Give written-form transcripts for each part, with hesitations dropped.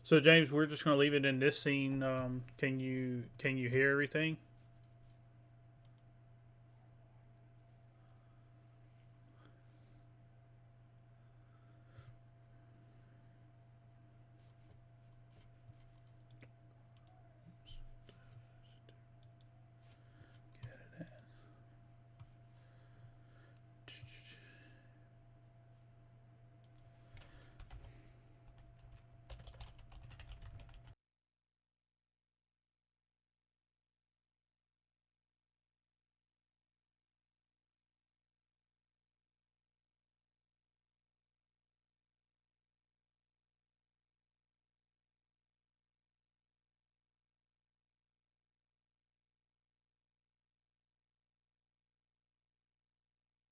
So James, we're just going to leave it in this scene. Can you hear everything?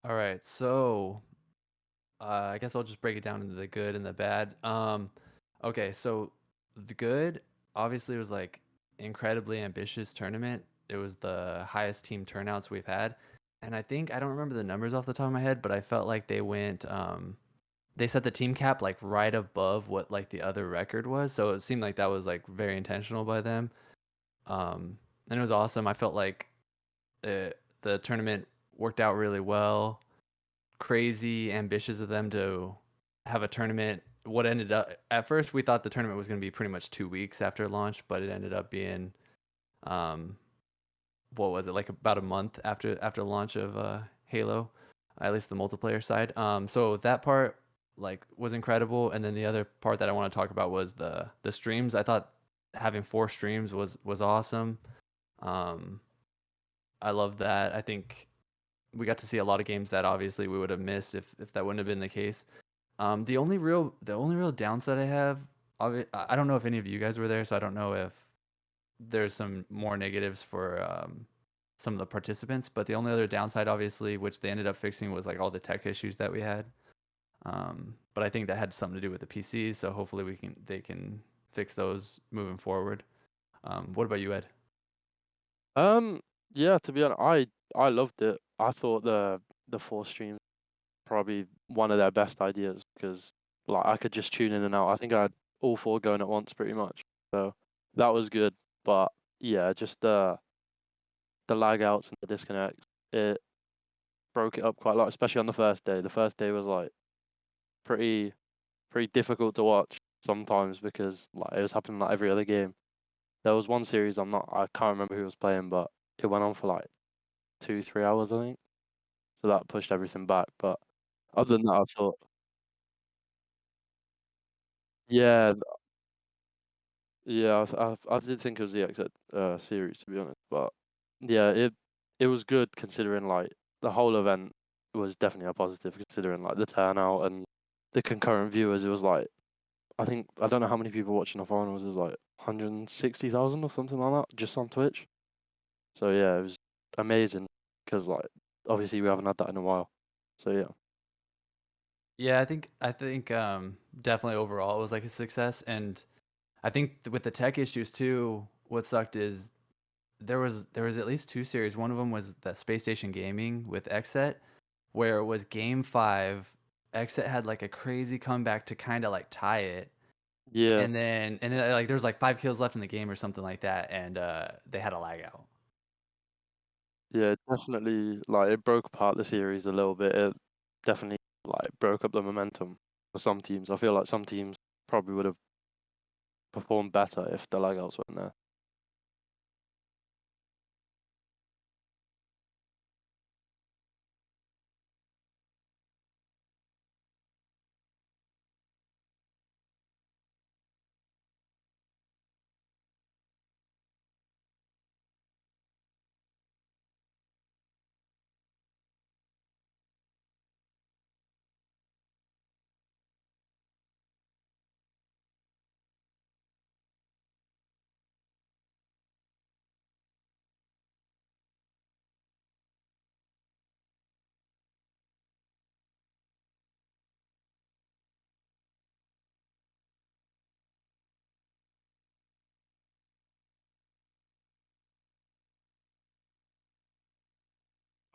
All right, so I guess I'll just break it down into the good and the bad. Okay, so the good obviously was like incredibly ambitious tournament. It was the highest team turnouts we've had, and I don't remember the numbers off the top of my head, but I felt like they set the team cap like right above what like the other record was, so it seemed like that was like very intentional by them. And it was awesome. I felt like the tournament worked out really well. Crazy ambitious of them to have a tournament. What ended up at first, we thought the tournament was going to be pretty much 2 weeks after launch, but it ended up being, um, what was it, like about a month after the launch of Halo, at least the multiplayer side. So that part like was incredible, and then the other part that I want to talk about was the streams. I thought having 4 streams was awesome. Um, I love that. I think we got to see a lot of games that obviously we would have missed if that wouldn't have been the case. The only real downside I have, I don't know if any of you guys were there, so I don't know if there's some more negatives for some of the participants. But the only other downside, obviously, which they ended up fixing, was like all the tech issues that we had. But I think that had something to do with the PCs, so hopefully they can fix those moving forward. What about you, Ed? Um, yeah, to be honest, I loved it. I thought the 4 streams probably one of their best ideas because like I could just tune in and out. I think I had all 4 going at once pretty much. So that was good. But yeah, just the lag outs and the disconnects, it broke it up quite a lot, especially on the first day. The first day was like pretty pretty difficult to watch sometimes because like it was happening like every other game. There was one series I can't remember who was playing, but it went on for like 2, 3 hours, I think. So that pushed everything back. But other than that, I thought, yeah, yeah, I did think it was the exit series to be honest, but yeah, it was good considering like the whole event was definitely a positive considering like the turnout and the concurrent viewers. It was like I don't know how many people watching the finals. It was like 160,000 or something like that just on Twitch. So yeah, it was amazing because like obviously we haven't had that in a while. So yeah. Yeah, I think definitely overall it was like a success, and I think with the tech issues too, what sucked is there was at least 2 series. One of them was that Space Station Gaming with Xset, where it was Game 5. Xset had like a crazy comeback to kind of like tie it, Yeah. and then like there was like 5 kills left in the game or something like that, and they had a lag out. Yeah, definitely, like, it broke apart the series a little bit. It definitely, like, broke up the momentum for some teams. I feel like some teams probably would have performed better if the lagouts weren't there.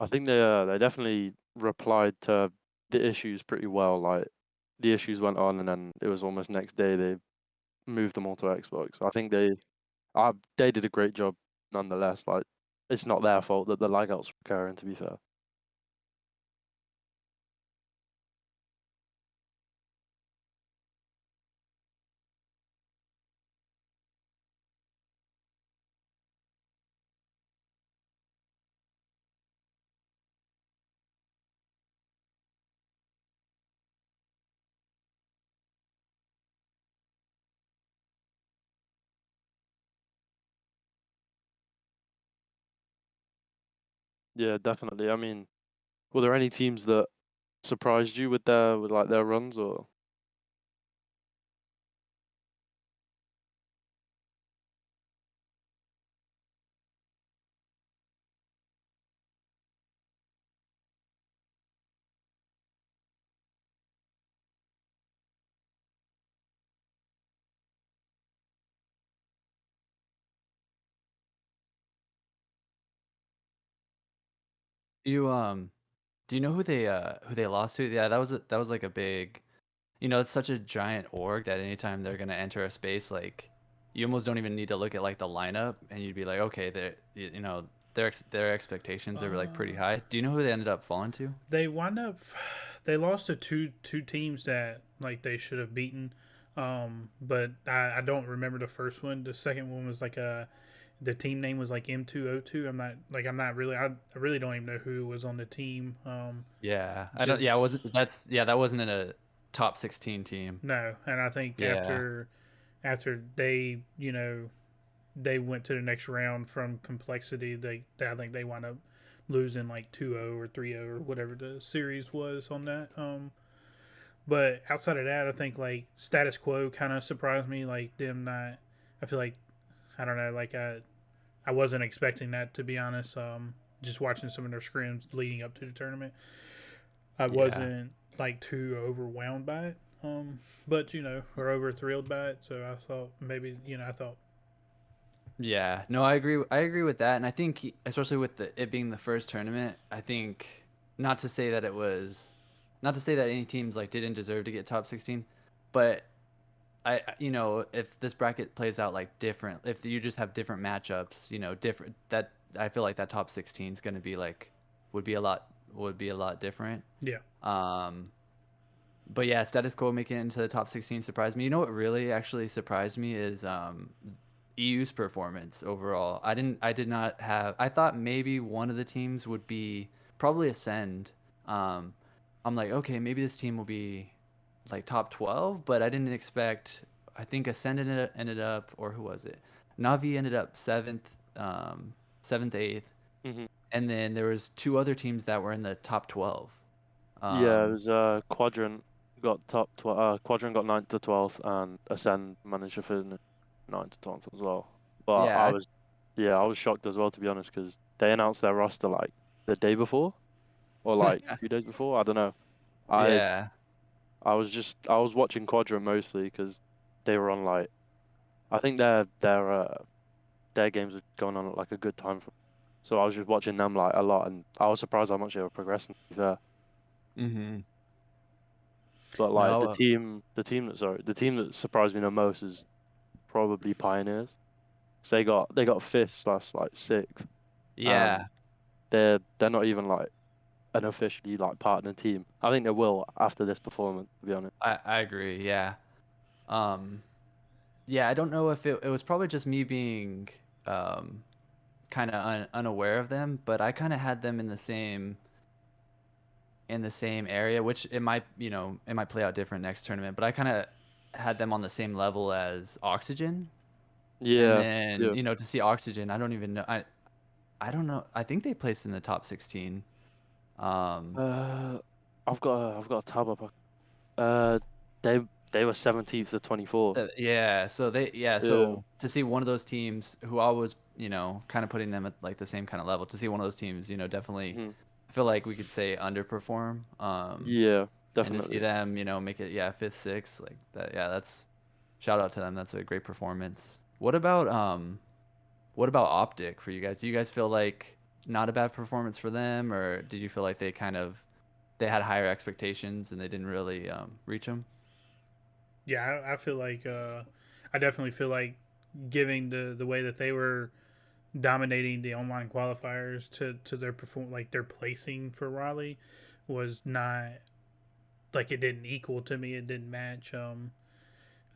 I think they definitely replied to the issues pretty well. Like, the issues went on, and then it was almost next day they moved them all to Xbox. I think they did a great job nonetheless. Like, it's not their fault that the lag outs were occurring, to be fair. Yeah, definitely. I mean, were there any teams that surprised you with their runs, or? You do you know who they lost to? Yeah, that was like a big, it's such a giant org that anytime they're gonna enter a space, like you almost don't even need to look at like the lineup, and you'd be like, okay, their expectations are like pretty high. Do you know who they ended up falling to? They wind up they lost to two teams that like they should have beaten. But I don't remember the first one. The second one was like the team name was like M202. I'm not really I really don't even know who was on the team. Yeah, I don't. Just Yeah, it wasn't. That wasn't in a top 16 team. no, and I think Yeah, after they they went to the next round from complexity, I think they wound up losing like 2-0 or 3-0 or whatever the series was on that. But outside of that, I think like status quo kind of surprised me. Like them not, I feel like I don't know. Like I wasn't expecting that, to be honest. Just watching some of their scrims leading up to the tournament, I yeah. wasn't like too overwhelmed by it. But or over thrilled by it. So I thought maybe I thought Yeah, no, I agree. I agree with that, and I think especially with it being the first tournament, I think not to say that it was, not to say that any teams like didn't deserve to get top 16, but if this bracket plays out like different, if you just have different matchups, different, that I feel like that top 16 is going to be like would be a lot different. yeah, Um, but yeah, status quo making it into the top 16 surprised me. You know what really actually surprised me is EU's performance overall. I did not have I thought maybe one of the teams would be probably Ascend. Um I'm like, okay, maybe this team will be like top 12, but I didn't expect. I think Ascend ended up, or who was it? Navi ended up 7th, 7th, 8th, Hmm. and then there was two other teams that were in the top 12. Yeah, it Um was Quadrant got top 12. Quadrant got 9th to 12th, and Ascend managed to finish 9th to 12th as well. But yeah, I was shocked as well, to be honest, because they announced their roster like the day before or like 2 days before. I don't know. I yeah. I was watching Quadrant mostly because they were on like, I think their games were going on at like a good time for. So I was just watching them like a lot, and I was surprised how much they were progressing. To be fair. Mhm. But like No, the team that surprised me the most is probably Pioneers. So they got fifth slash like sixth, and yeah. they're not even like an officially like partner team. I think they will after this performance, to be honest. I agree. Yeah. Um yeah, I don't know if it was probably just me being um kind of unaware of them, but I kind of had them in the same area, which it might, it might play out different next tournament, but I kind of had them on the same level as Oxygen. And Yeah, then, yeah. to see Oxygen, I don't even know. I don't know. I think they placed in the top 16. Um, Uh, I've got a tab up. Uh, they they were 17th to 24th. yeah, Yeah. so to see one of those teams who I was, kind of putting them at like the same kind of level, to see one of those teams, definitely, Mhm. I feel like we could say underperform. Yeah, And to see definitely. them, make it, yeah, fifth, sixth, like that, yeah, that's shout out to them. That's a great performance. What about Optic for you guys? Do you guys feel like not a bad performance for them, or did you feel like they had higher expectations and they didn't really reach them? yeah. I feel like I definitely feel like giving the way that they were dominating the online qualifiers to their perform like their placing for Raleigh was not like it didn't equal to me. It didn't match.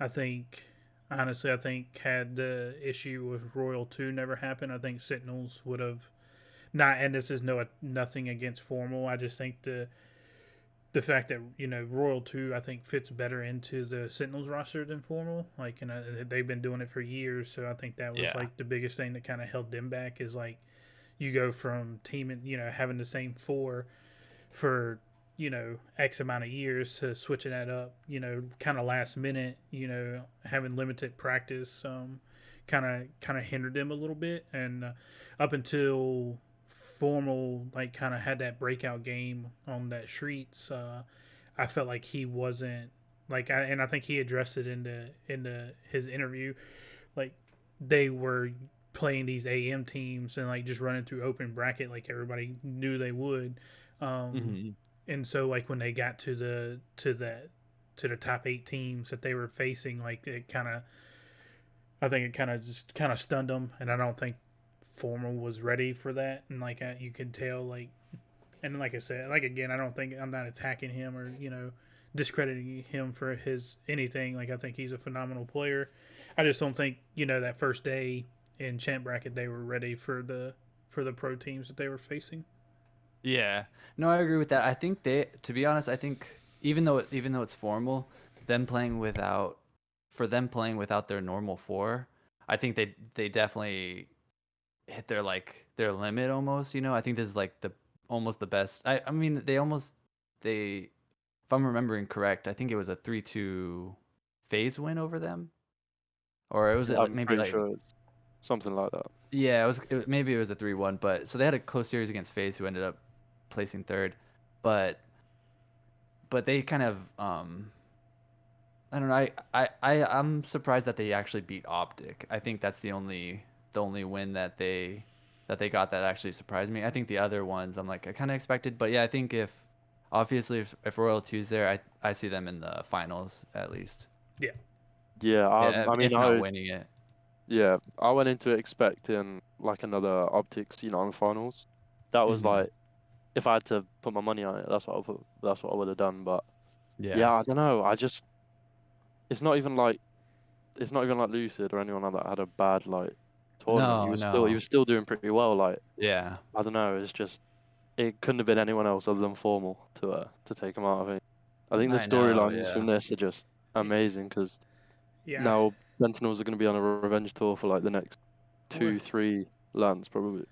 I think honestly, I think had the issue with Royal Two never happened, I think Sentinels would have not. And this is nothing against Formal. I just think the fact that Royal Two I think fits better into the Sentinels roster than Formal. Like, and they've been doing it for years, so I think that was Yeah. like the biggest thing that kind of held them back is like you go from teaming, having the same four for X amount of years to switching that up, kind of last minute, having limited practice, kind of hindered them a little bit, and up until Formal like kind of had that breakout game on that streets, I felt like he wasn't like, and I think he addressed it into his interview, like they were playing these AM teams and like just running through open bracket like everybody knew they would. Um, Hmm. and so like when they got to the top 8 teams that they were facing, like it kind of I think it kind of stunned them, and I don't think Formal was ready for that, and like you could tell like, and like I said, like again, I don't think I'm not attacking him or discrediting him for his anything. Like I think he's a phenomenal player. I just don't think that first day in champ bracket they were ready for the pro teams that they were facing. Yeah. No, I agree with that. I think to be honest, I think even though it's formal, them playing without for them playing without their normal four, I think they definitely hit their limit almost. I think this is like the almost the best. I mean they if I'm remembering correct, I think it was a 3-2 phase win over them, or it was I'm maybe pretty like sure it's something like that. yeah, maybe it was a 3-1, but so they had a close series against FaZe, who ended up placing third, but they kind of I don't know. I'm surprised that they actually beat Optic. I think that's the only win that they got that actually surprised me. I think the other ones I'm like I kind of expected, but yeah, I think if Royal Two's there, I see them in the finals at least. Yeah, Yeah, Yeah, I mean, if not winning it. I went into it expecting like another optics, on the finals. That was Hmm. like if I had to put my money on it, that's what I would have done. But Yeah. yeah, I don't know. It's not even like Lucid or anyone like that had a bad like tournament. No, He no. was still doing pretty well. Like Yeah. I don't know. It's just it couldn't have been anyone else other than Formal to take him out. I think the I know. storylines Yeah. from this are just amazing because yeah. now Sentinels are going to be on a revenge tour for like the next Well, 2-3 lands probably.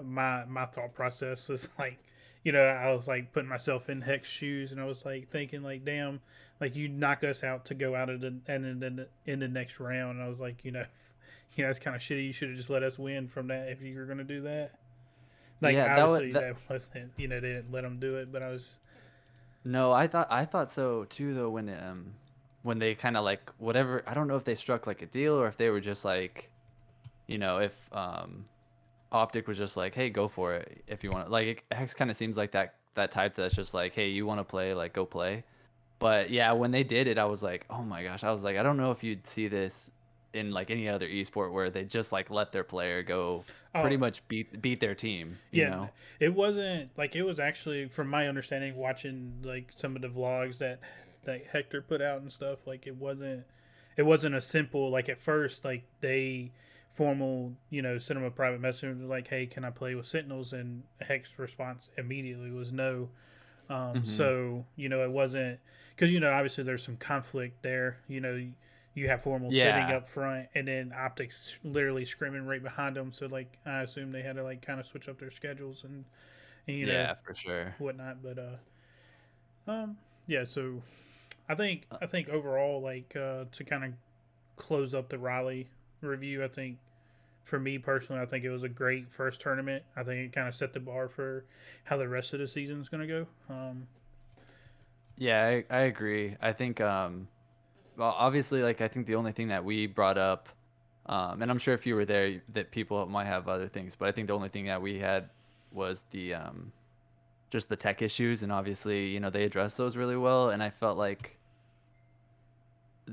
my thought process is like, I was like putting myself in Heck's shoes, and I was like thinking like, damn, like you knock us out to go out of the and in the next round. And I was like, it's kind of shitty. You should have just let us win from that if you were gonna do that. Like Yeah, that was obviously that. that wasn't, they didn't let them do it, but I was No, I thought so too though when they kind of like whatever, I don't know if they struck like a deal or if they were just like, if Optic was just like, "Hey, go for it if you want to." Like Hex kind of seems like that type that's just like, "Hey, you want to play, like go play." But yeah, when they did it, I was like, "Oh my gosh." I was like, "I don't know if you'd see this in like any other esport where they just like let their player go oh pretty much beat their team, you yeah, know?" it wasn't like it was actually from my understanding watching like some of the vlogs that Hector put out and stuff. Like it wasn't a simple like at first like they formal sent him a private message and was like, hey, can I play with Sentinels? And Heck's response immediately was no. Hmm. So it wasn't because obviously there's some conflict there. You have formal sitting Yeah. up front, and then optics literally screaming right behind them. So like I assume they had to like kind of switch up their schedules and Yeah, for sure. whatnot. But yeah. So I think overall like to kind of close up the Raleigh review, I think for me personally, I think it was a great first tournament. I think it kind of set the bar for how the rest of the season is going to go. Yeah, I agree. I think well, obviously, like I think the only thing that we brought up, and I'm sure if you were there, that people might have other things, but I think the only thing that we had was the just the tech issues, and obviously, they addressed those really well, and I felt like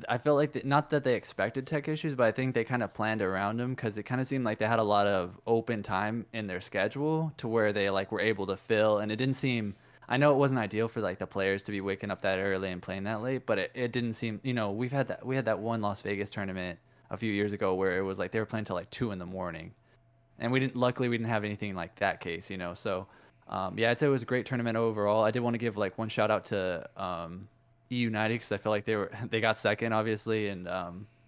I felt like not that they expected tech issues, but I think they kind of planned around them because it kind of seemed like they had a lot of open time in their schedule to where they like were able to fill, and it didn't seem. I know it wasn't ideal for like the players to be waking up that early and playing that late, but it didn't seem. We had that one Las Vegas tournament a few years ago where it was like they were playing till like 2 in the morning, and luckily we didn't have anything like that case. So yeah, I'd say it was a great tournament overall. I did want to give like one shout out to E United because I feel like they got second obviously, and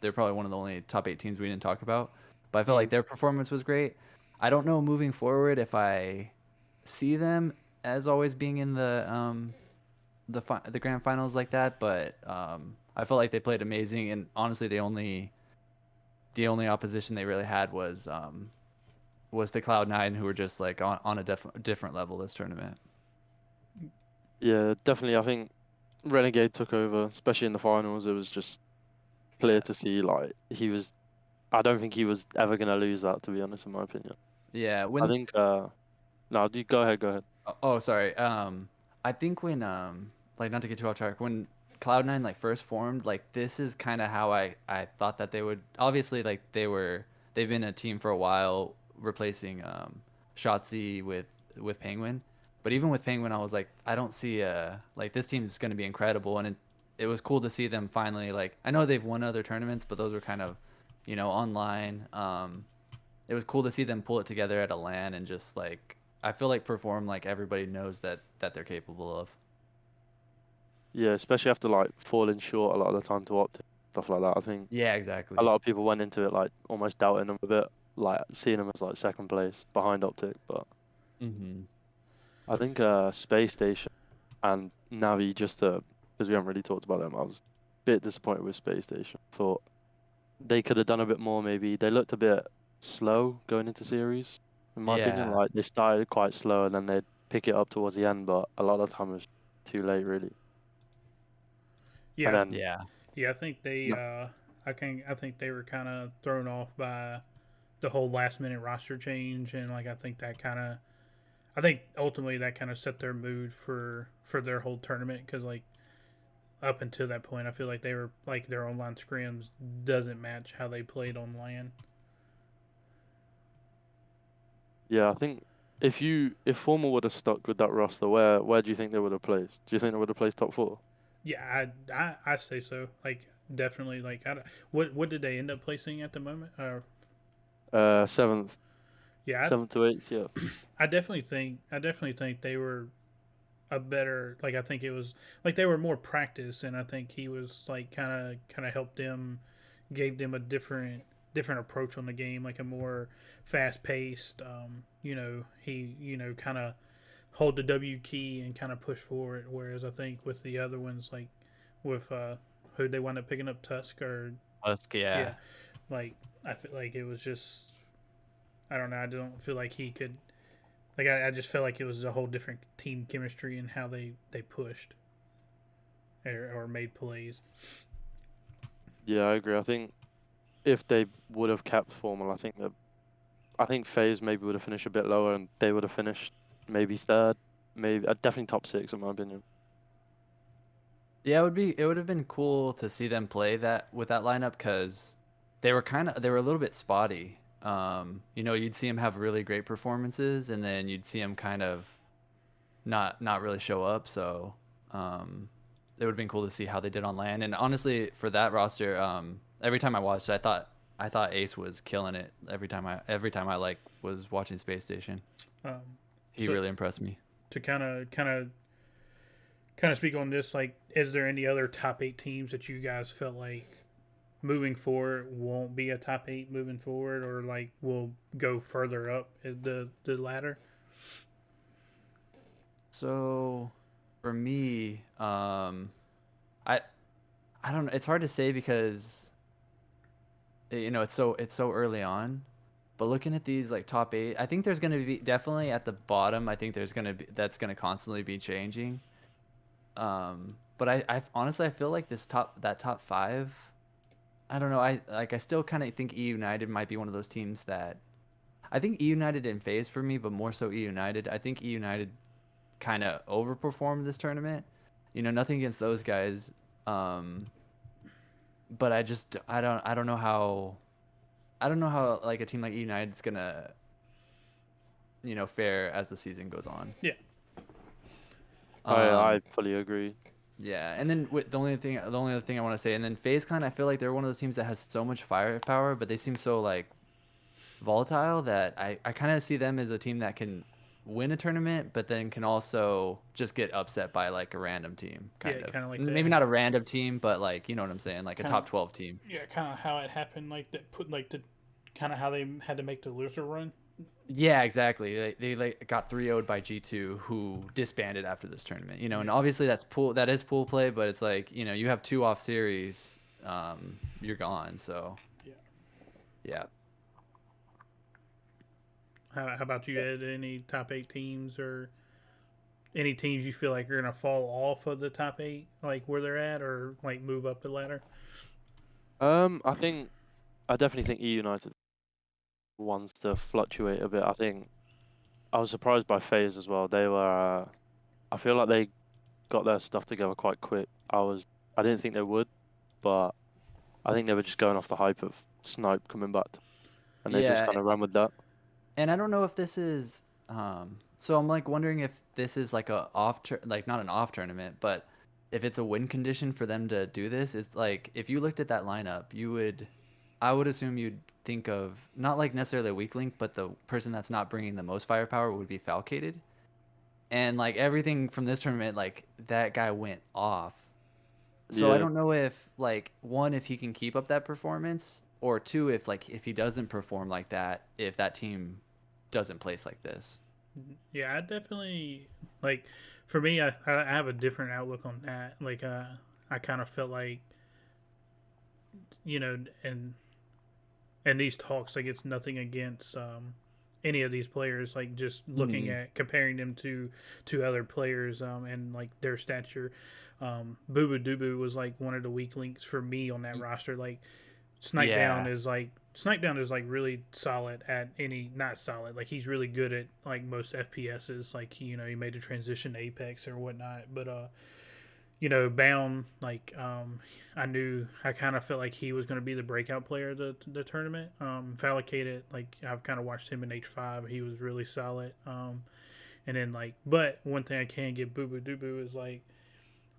they're probably one of the only top 8 teams we didn't talk about, but I felt like their performance was great. I don't know moving forward if I see them as always being in the grand finals like that, but I felt like they played amazing, and honestly the only opposition they really had was to Cloud9, who were just like on a different level this tournament. Yeah, definitely. I think Renegade took over, especially in the finals. It was just clear to see like he was. I don't think he was ever gonna lose that, to be honest, in my opinion. Yeah, I when think. No, do go ahead. Go ahead. oh, sorry. I think when like not to get too off track, when Cloud9 like first formed, like this is kind of how I thought that they would. Obviously, like they've been a team for a while, replacing Shotzi with Penguin. But even with Penguin, I was like, I don't see like this team is going to be incredible, and it was cool to see them finally. Like I know they've won other tournaments, but those were kind of, online. It was cool to see them pull it together at a LAN and just like I feel like perform like everybody knows that they're capable of. Yeah, especially after like falling short a lot of the time to Optic, stuff like that. I think Yeah, a exactly. lot of people went into it like almost doubting them a bit, like seeing them as like second place behind Optic. But Hmm. I think Space Station and Navi just because we haven't really talked about them, I was a bit disappointed with Space Station. Thought they could have done a bit more. Maybe they looked a bit slow going into series, in my opinion. Yeah. Like they started quite slow and then they'd pick it up towards the end, but a lot of the time it was too late, really. And Yeah, then Yeah. yeah. I think they. I think they were kind of thrown off by the whole last minute roster change, and like I think that kind of. I think ultimately that kind of set their mood for their whole tournament because like up until that point, I feel like they were like their online scrims doesn't match how they played on LAN. yeah, I think if Formal would have stuck with that roster, where do you think they would have placed? Do you think they would have placed top four? Yeah, I say so. Like definitely. Like what did they end up placing at the moment? Seventh, Yeah, seventh to eighth. Yeah, I definitely think they were a better like I think it was like they were more practice and I think he was like kind of helped them gave them a different approach on the game like a more fast paced he kind of hold the W key and kind of push forward whereas I think with the other ones like with who they wound up picking up Tusk or Musk, yeah yeah. like I feel like it was just I don't know I don't feel like he could like I just felt like it was a whole different team chemistry and how they pushed or made plays. yeah, I agree. I think if they would have kept Formal, I think FaZe maybe would have finished a bit lower, and they would have finished maybe third, maybe definitely top six in my opinion. Yeah, it would have been cool to see them play that with that lineup because they were a little bit spotty. You'd see them have really great performances, and then you'd see them kind of not really show up. So um, it would have been cool to see how they did on land. And honestly, for that roster, every time I watched, I thought Ace was killing it every time I like was watching Space Station. Um, He so really impressed me. to kind of speak on this, like, is there any other top 8 teams that you guys felt like moving forward won't be a top 8 moving forward, or like will go further up the ladder? So for me, I I don't know. It's hard to say because it's so early on. But looking at these like top 8, I think there's gonna be definitely at the bottom. I think there's gonna be that's gonna constantly be changing. But I honestly I feel like that top 5. I don't know. I still kind of think E United might be one of those teams that I think E United in phase for me, but more so E United. I think E United kind of overperformed this tournament. Nothing against those guys. Um, but I don't know how like a team like United's gonna fare as the season goes on. Yeah, I Um, fully agree. yeah, and then the only other thing I want to say, and then FaZe Clan, I feel like they're one of those teams that has so much firepower, but they seem so like volatile that I kind of see them as a team that can win a tournament, but then can also just get upset by like a random team, yeah, kind of. kind of like Maybe that. not a random team, but like you know what I'm saying, like a Kind of, top 12 team. yeah, kind of how it happened. Like that, put like the kind of how they had to make the loser run. Yeah, exactly. They like got 3-0'd by G2, who disbanded after this tournament. And Yeah, obviously that is pool play, but it's like, you have two off series, you're gone. So, yeah. yeah. How about you, Ed? Any top eight teams or any teams you feel like are gonna fall off of the top eight, like where they're at, or like move up the ladder? I definitely think E United wants to fluctuate a bit. I think I was surprised by FaZe as well. They were, I feel like they got their stuff together quite quick. I didn't think they would, but I think they were just going off the hype of Snipe coming back, and they just Yeah, kind of ran with that. and I don't know if this is so I'm like wondering if this is like like not an off tournament, but if it's a win condition for them to do this. It's like if you looked at that lineup, I would assume you'd think of not like necessarily a weak link, but the person that's not bringing the most firepower would be Falcated. And like everything from this tournament, like that guy went off. So I Yeah, don't know if like one, if he can keep up that performance, or two, if he doesn't perform like that, if that team doesn't place like this. Yeah, I definitely like. For me, I have a different outlook on that. Like, I kind of felt like you know, and these talks, like it's nothing against any of these players. Like just looking Mm-hmm. at comparing them to other players and like their stature. Boo Boo Dubu was like one of the weak links for me on that roster. Like Yeah. Snipe Down is like really solid at any not solid. Like he's really good at like most FPSs. Like he made a transition to Apex or whatnot. But Bound, like I kind of felt like he was going to be the breakout player of the tournament. Valicated, like I've kind of watched him in H5. He was really solid. And then but one thing I can give Boo Boo Doo is like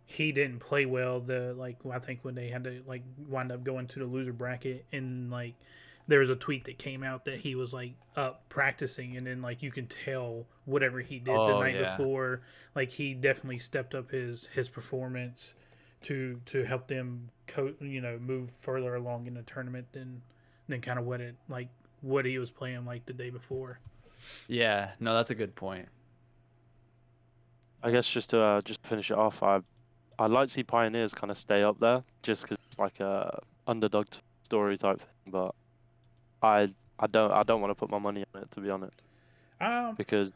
he didn't play well. I think when they had to like wind up going to the loser bracket and like there was a tweet that came out that he was like up practicing and then like you can tell whatever he did the Oh night yeah. before, like he definitely stepped up his performance to help them move further along in the tournament than kind of what he was playing like the day before. Yeah. No, that's a good point. I guess just to finish it off, I'd like to see Pioneers kind of stay up there, just because it's like a underdog story type thing. But I don't want to put my money on it, to be honest, Um, because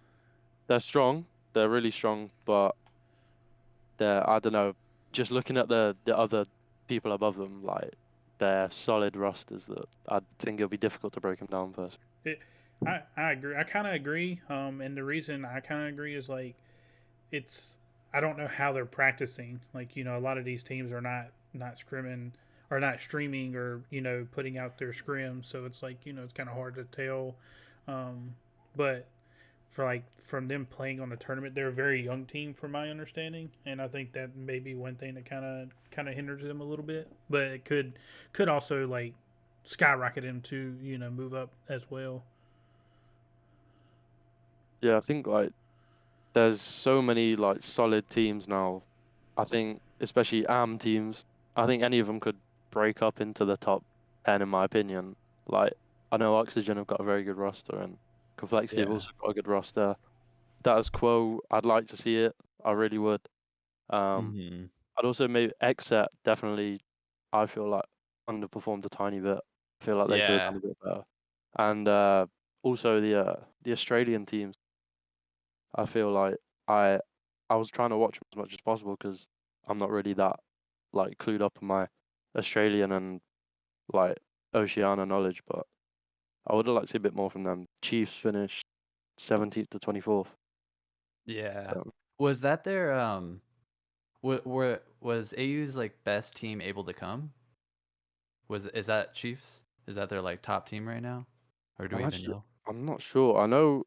they're strong, they're really strong, but they're, I don't know, just looking at the other people above them, like they're solid rosters that I think it'll be difficult to break them down first. it, I agree. I kind of agree. And the reason I kind of agree is like it's I don't know how they're practicing. Like a lot of these teams are not scrimming or not streaming or putting out their scrims, so it's like it's kind of hard to tell. But for like from them playing on the tournament, they're a very young team from my understanding, and I think that may be one thing that kind of hinders them a little bit. But it could also like skyrocket them to move up as well. Yeah, I think like there's so many like solid teams now. I think especially teams. I think any of them could break up into the top 10 in my opinion. Like I know Oxygen have got a very good roster and Complexity have Yeah. also got a good roster. Status Quo, I'd like to see it. I really would. Um, Mm-hmm. I'd also maybe Exet definitely. I feel like underperformed a tiny bit. I feel like they could have Yeah. done a bit better. And also the Australian teams. I feel like I I was trying to watch them as much as possible because I'm not really that like clued up in my Australian and like Oceania knowledge, but I would have liked to see a bit more from them. Chiefs finished 17th to 24th. Yeah. Um, Was that their was AU's like best team able to come? Is that Chiefs? Is that their like top team right now, or do we even know? I'm not sure. I know.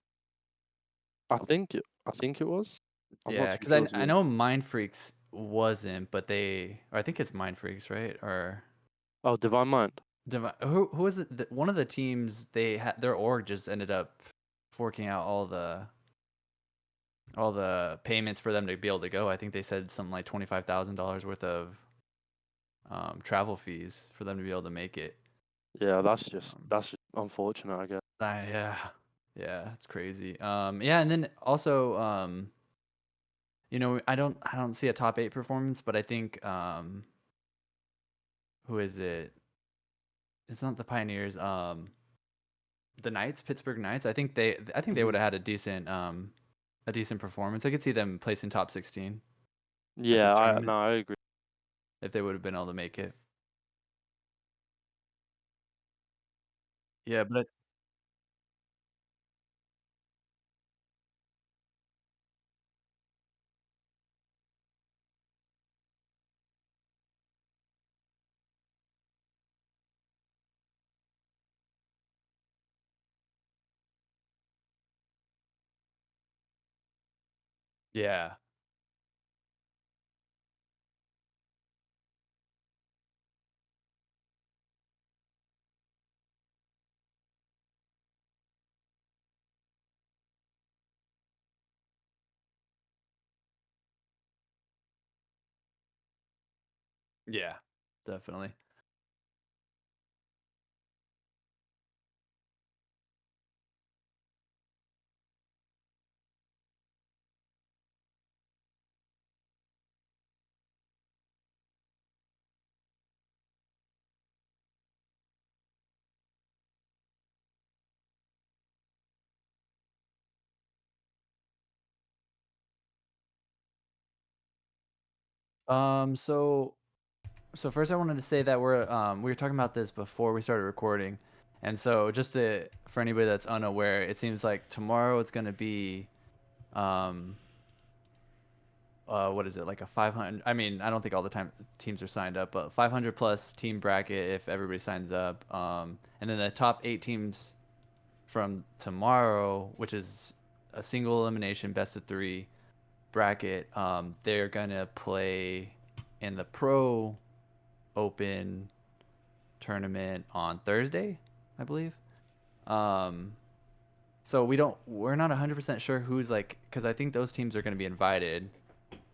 I think it was. I'm not Yeah, too because sure to be I honest. know Mind Freaks wasn't, but or I think it's Mind Freaks, right? Or Oh, Divine Mind. who was it? One of the teams they had their org just ended up forking out all the payments for them to be able to go. I think they said something like $25,000 worth of travel fees for them to be able to make it. Yeah, Um, that's just unfortunate, I guess. yeah, yeah, it's crazy. Yeah, and then also, I don't see a top 8 performance, but I think who is it? It's not the Pioneers. The Knights, Pittsburgh Knights. I think they would Mhm. have had a decent performance. I could see them placing top 16 at this Yeah, tournament I agree. if they would have been able to make it. Yeah, but yeah, yeah, definitely. So first I wanted to say that we were talking about this before we started recording, and so just for anybody that's unaware, it seems like tomorrow it's gonna be um what is it, like a 500? I mean, I don't think all the time teams are signed up, but 500 plus team bracket if everybody signs up. And then the top 8 teams from tomorrow, which is a single elimination best of 3 bracket, they're gonna play in the Pro Open tournament on Thursday, I believe. Um, so we're not 100% sure who's like, because I think those teams are going to be invited.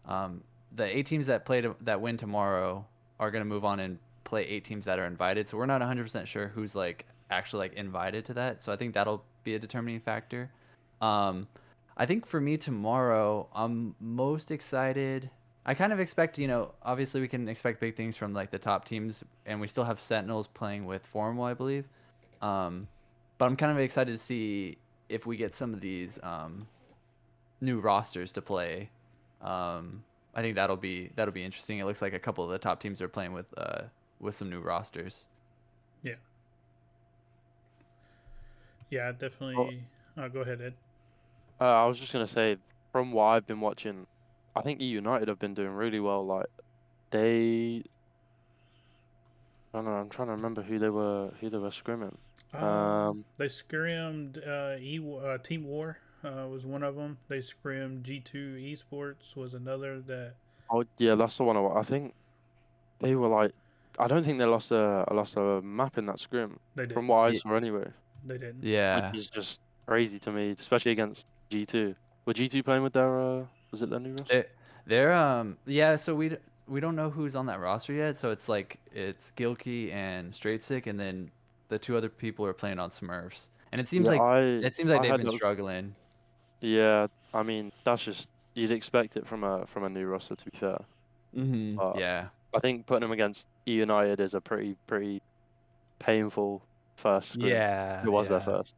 Um, the 8 teams that win tomorrow are going to move on and play 8 teams that are invited. So we're not 100% sure who's like actually like invited to that. So I think that'll be a determining factor. Um, I think for me tomorrow, I'm most excited. I kind of expect, obviously we can expect big things from like the top teams, and we still have Sentinels playing with Formal, I believe. Um, but I'm kind of excited to see if we get some of these new rosters to play. I think that'll be interesting. It looks like a couple of the top teams are playing with some new rosters. Yeah, yeah, Well, definitely. Go ahead, Ed. I was just gonna say, from what I've been watching, I think E United have been doing really well. Like they, I don't know, I'm trying to remember who they were scrimming. Um, They scrimmed Team War was one of them. They scrimmed G2 Esports was another that oh yeah, that's the one. I think they were like, I don't think they lost a map in that scrim, they from didn't. what I Ye- saw anyway, They didn't. which Yeah. is just crazy to me, especially against G2. Were G2 playing with their was it their new roster? They they're yeah, so we don't know who's on that roster yet. So it's Gilkey and Straight Sick, and then the 2 other people are playing on Smurfs. And it seems Yeah, like I it seems like I they've heard been that was struggling. yeah. I mean, that's just you'd expect it from a new roster to be fair, but Yeah. I think putting them against E United is a pretty painful first scrim. It Yeah, was their yeah. first.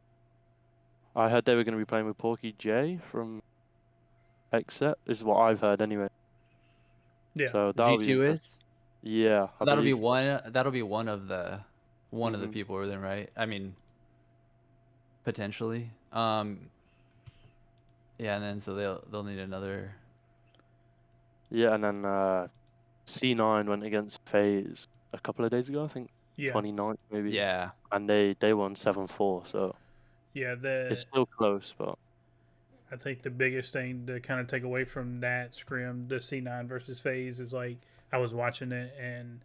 I heard they were going to be playing with Porky J from Exet, is what I've heard anyway. Yeah. So that'll be G2 interesting. is? Yeah, I So that'll be believe so. one of the Hmm. people then, right? I mean, potentially. Yeah, and then so they'll need another. Yeah, and then C9 went against FaZe a couple of days ago, I think. Yeah, 29th maybe, Yeah. and they won 7-4. So yeah. it's The still close, but I think the biggest thing to kind of take away from that scrim, the C9 versus Phase, is like I was watching it and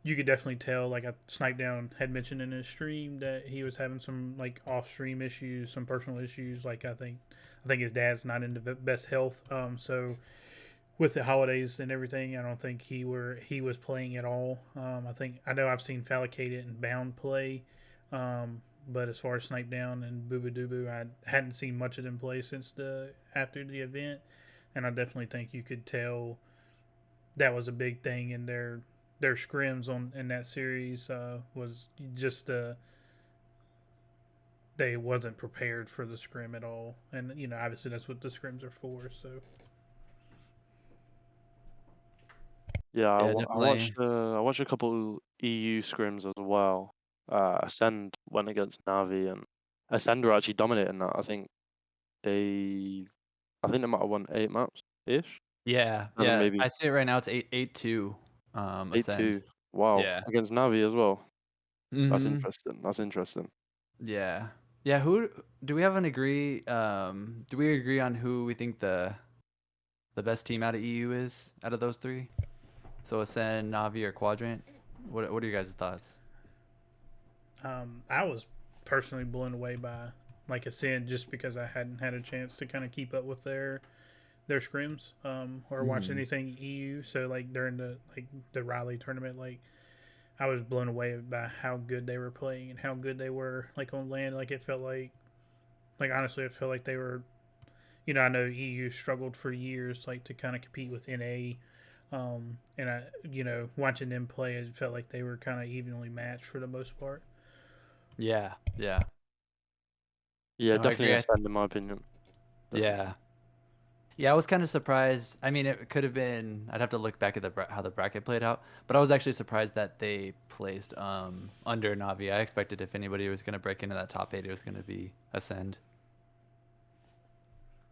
you could definitely tell. Like Snipe Down had mentioned in his stream that he was having some like off stream issues, some personal issues. Like I think his dad's not in the best health. So with the holidays and everything, I don't think he was playing at all. I know I've seen Falicated and Bound play, but as far as Snipe Down and Booba Doo, I hadn't seen much of them play since the after the event, and I definitely think you could tell that was a big thing in their scrims on in that series was just they wasn't prepared for the scrim at all, and obviously that's what the scrims are for. So yeah, Yeah, I definitely. watched I watched a couple EU scrims as well. Ascend went against Navi, and Ascend were actually dominating that. I think they might have won 8 maps ish. Yeah, I think yeah. maybe I see it right now. It's 8-2. eight Ascend. two. Wow, Yeah. against Navi as well. That's Mm-hmm. interesting. That's interesting. Yeah. Yeah. Who do we have an agree? Do we agree on who we think the best team out of EU is out of those three? So Ascend, Navi, or Quadrant. What are your guys' thoughts? I was personally blown away by like Ascend just because I hadn't had a chance to kind of keep up with their scrims or watch Mm-hmm. anything EU. So like during the Riley tournament, like I was blown away by how good they were playing and how good they were like on land. Like it felt like honestly, it felt like they were. I know EU struggled for years like to kind of compete with NA. And I, watching them play, it felt like they were kind of evenly matched for the most part. Yeah. Yeah. Yeah, No, I definitely agree. Ascend in my opinion. Definitely. Yeah. Yeah, I was kind of surprised. I mean, it could have been. I'd have to look back at how the bracket played out, but I was actually surprised that they placed under Navi. I expected if anybody was going to break into that top eight, it was going to be Ascend.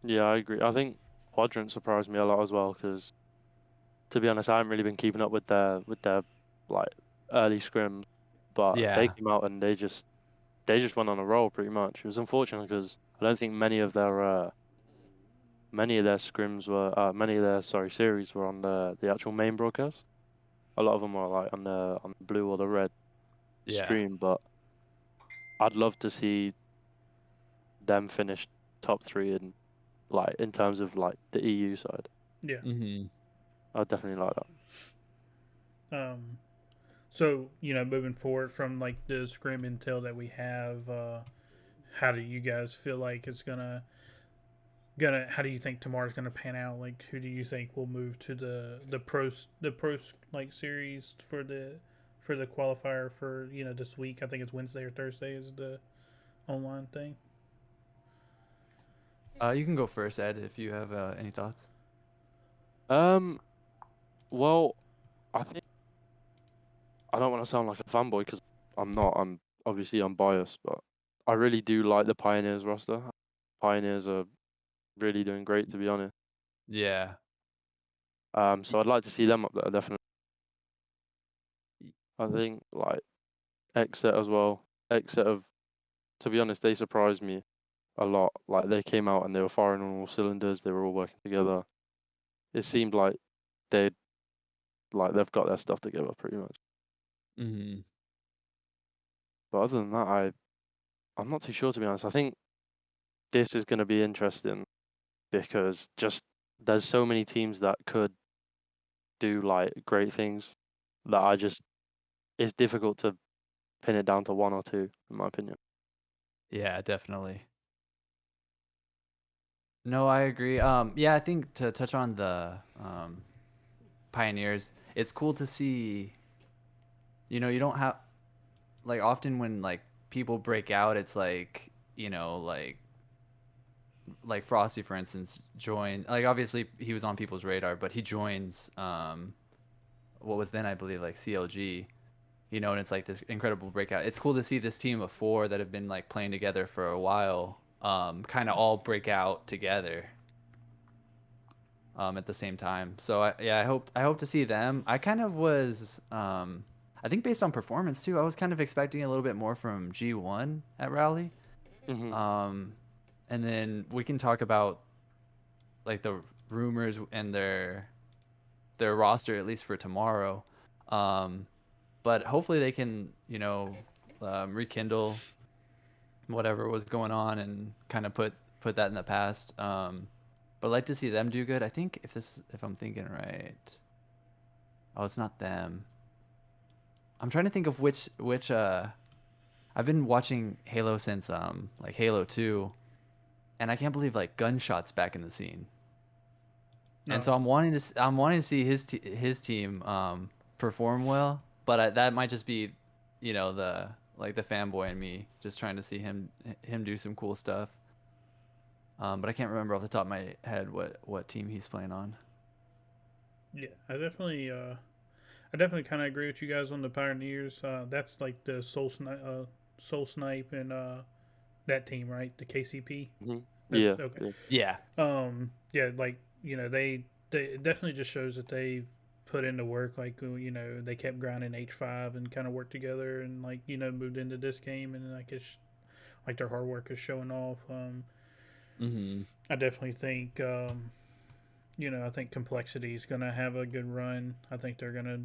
Yeah, I agree. I think Quadrant surprised me a lot as well because, to be honest, I haven't really been keeping up with their like early scrims, but they Yeah, came out and they just went on a roll pretty much. It was unfortunate because I don't think many of their scrims were many of their series were on the actual main broadcast. A lot of them were like on the blue or the red yeah. stream, but I'd love to see them finish top three in terms of like the EU side. Yeah. Hmm. I'd definitely like that. Um, so moving forward from like the scrim intel that we have, how do you guys feel like it's gonna? How do you think tomorrow's gonna pan out? Like, who do you think will move to the pros like series for the qualifier for this week? I think it's Wednesday or Thursday is the online thing. You can go first, Ed, if you have any thoughts. Um, well, I think I don't want to sound like a fanboy because I'm not. I'm obviously I'm biased, but I really do like the Pioneers roster. Pioneers are really doing great, to be honest. Yeah. So I'd like to see them up there definitely. I think like Exet as well. Exet have, to be honest, they surprised me a lot. Like they came out and they were firing on all cylinders. They were all working together. It seemed like they they've got their stuff together pretty much. Hmm. But other than that, I'm not too sure, to be honest. I think this is going to be interesting because just there's so many teams that could do like great things that it's difficult to pin it down to one or two, in my opinion. Yeah, definitely. No, I agree. Yeah, I think to touch on the pioneers, it's cool to see. You don't have like often when like people break out, it's like like Frosty, for instance, joined. Like obviously he was on people's radar, but he joins what was then I believe like CLG. And it's like this incredible breakout. It's cool to see this team of four that have been like playing together for a while, kind of all break out together at the same time. So yeah, I hope to see them. I kind of was. I I think based on performance too, I was kind of expecting a little bit more from G1 at Rally. Hmm. And then we can talk about like the rumors and their roster at least for tomorrow. Um, but hopefully they can, rekindle whatever was going on and kind of put that in the past. But I'd like to see them do good. I think if I'm thinking right, oh, it's not them. I'm trying to think of which I've been watching Halo since like Halo 2, and I can't believe like Gunshot's back in the scene. And so No, I'm wanting to see his team perform well, but that might just be, the like the fanboy in me just trying to see him do some cool stuff. But I can't remember off the top of my head what team he's playing on. yeah, I definitely kind of agree with you guys on the Pioneers. That's like the Soul Snipe, and that team, right? The KCP. Hmm. That's Yeah, okay. yeah. Yeah. Yeah, like they it definitely just shows that they put into work. Like they kept grinding H5 and kind of worked together, and like moved into this game, and like it's like their hard work is showing off. Mm-hmm. I definitely think I think Complexity is gonna have a good run. I think they're gonna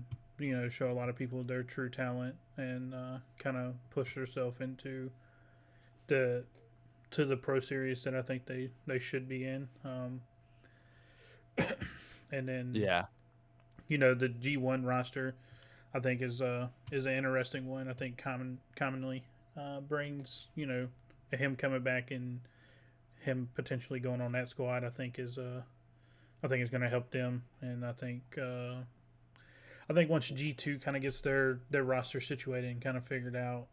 show a lot of people their true talent, and kind of push themselves into the the pro series that I think they should be in. And then Yeah. the G1 roster I think is an interesting one. I think commonly brings him coming back and him potentially going on that squad. I think is going to help them, and I think once G2 kind of gets their roster situated and kind of figured out,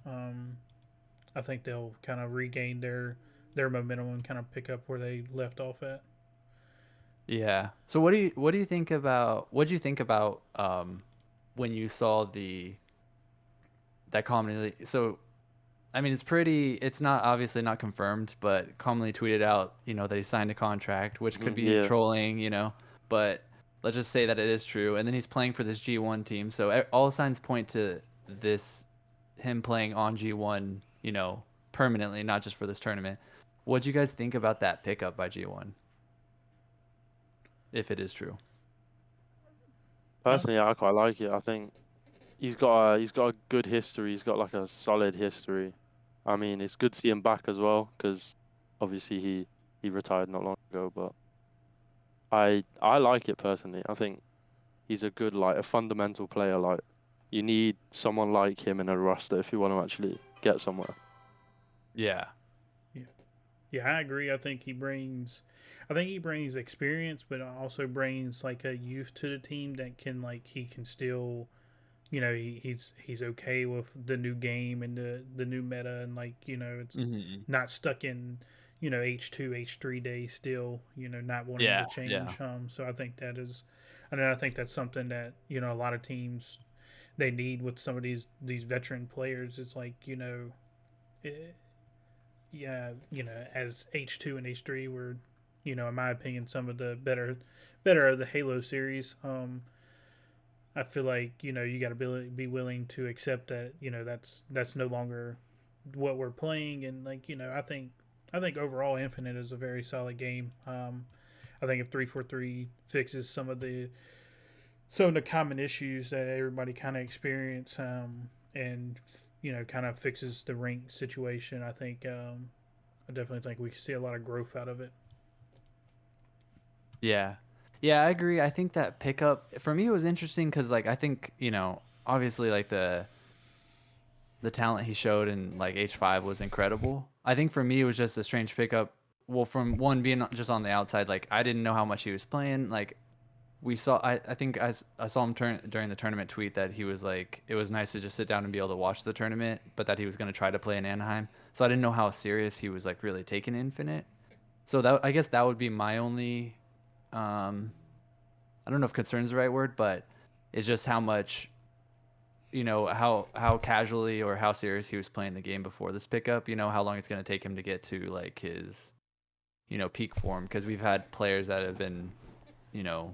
I think they'll kind of regain their momentum and kind of pick up where they left off at. Yeah. So what do you think about what do you think about when you saw that commonly so I mean it's not obviously not confirmed, but commonly tweeted out, that he signed a contract, which could Hmm. be Yeah. trolling, but let's just say that it is true. And then he's playing for this G1 team. So all signs point to this him playing on G1, permanently, not just for this tournament. What'd you guys think about that pickup by G1 if it is true? Uh, Personally, I quite like it. I think he's got a good history. He's got like a solid history. I mean, it's good to see him back as well because obviously he retired not long ago. But I like it personally. I think he's a good like a fundamental player. Like you need someone like him in a roster if you want to actually get somewhere. Yeah. yeah, yeah, I agree. I think he brings experience, but also brings like a youth to the team that can like he can still he's okay with the new game and the new meta, and like it's Hmm. not stuck in H2 H3 days still, not wanting to Yeah. Yeah. change. So I think that is, and I think that's something that a lot of teams they need with some of these veteran players. It's like it, yeah, as H2 and H3 were, in my opinion, some of the better of the Halo series. I feel like you got to be willing to accept that that's no longer what we're playing, and like I think overall Infinite is a very solid game. I think if 343 fixes some of the common issues that everybody kind of experience, and kind of fixes the rank situation, I definitely think we can see a lot of growth out of it. Yeah. Yeah, I agree. I think that pickup for me was interesting because like I think, obviously like the talent he showed in like H5 was incredible. I think for me it was just a strange pickup. Well, from one being just on the outside, like I didn't know how much he was playing. Like we saw, I think I saw him during the tournament tweet that he was like, it was nice to just sit down and be able to watch the tournament, but that he was going to try to play in Anaheim. So I didn't know how serious he was like really taking Infinite. So that I guess that would be my only, um, I don't know if concern is the right word, but it's just how much how casually or how serious he was playing the game before this pickup, how long it's going to take him to get to like his peak form, because we've had players that have been you know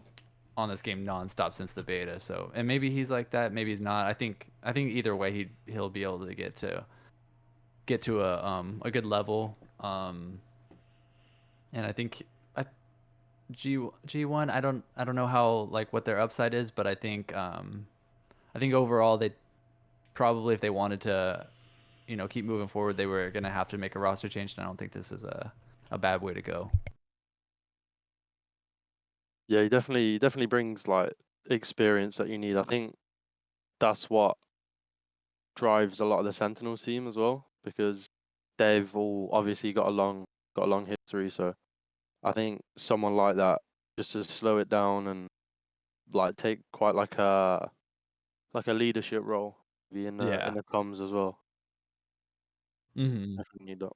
on this game nonstop since the beta. So, and maybe he's like that, maybe he's not. I think either way he'll be able to get to a good level. And I think I G1, I don't know how like what their upside is, but I think overall they probably, if they wanted to, keep moving forward, they were gonna have to make a roster change, and I don't think this is a bad way to go. Yeah, he definitely brings like experience that you need. I think that's what drives a lot of the Sentinels team as well, because they've all obviously got a long history. So I think someone like that, just to slow it down and like take quite like a leadership role, be in the Yeah. comms as well. Hmm. Definitely need that.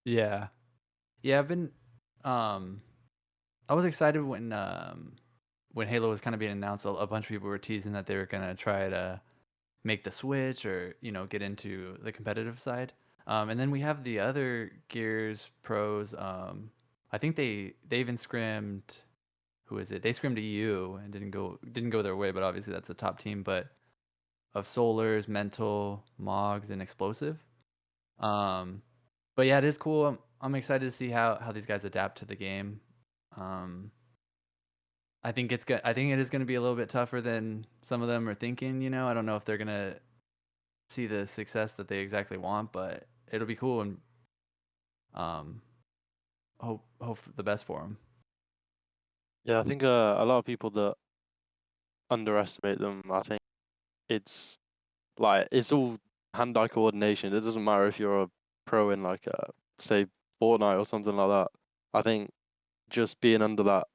Yeah. Yeah, I've been um I was excited when Halo was kind of being announced. A bunch of people were teasing that they were gonna try to make the switch, or get into the competitive side. And then we have the other Gears pros. I think they even scrimmed, who is it? They scrimmed EU and didn't go their way, but obviously that's a top team. But of Solars, Mental, Mogs, and Explosive. Um, but yeah, it is cool. I'm excited to see how these guys adapt to the game. Um, I think it's good. I think it is going to be a little bit tougher than some of them are thinking. I don't know if they're gonna see the success that they exactly want, but it'll be cool, and um, hope for the best for them. Yeah, I think a lot of people that underestimate them. I think it's like it's all hand-eye coordination. It doesn't matter if you're a pro in like say Fortnite or something like that. I think just being under that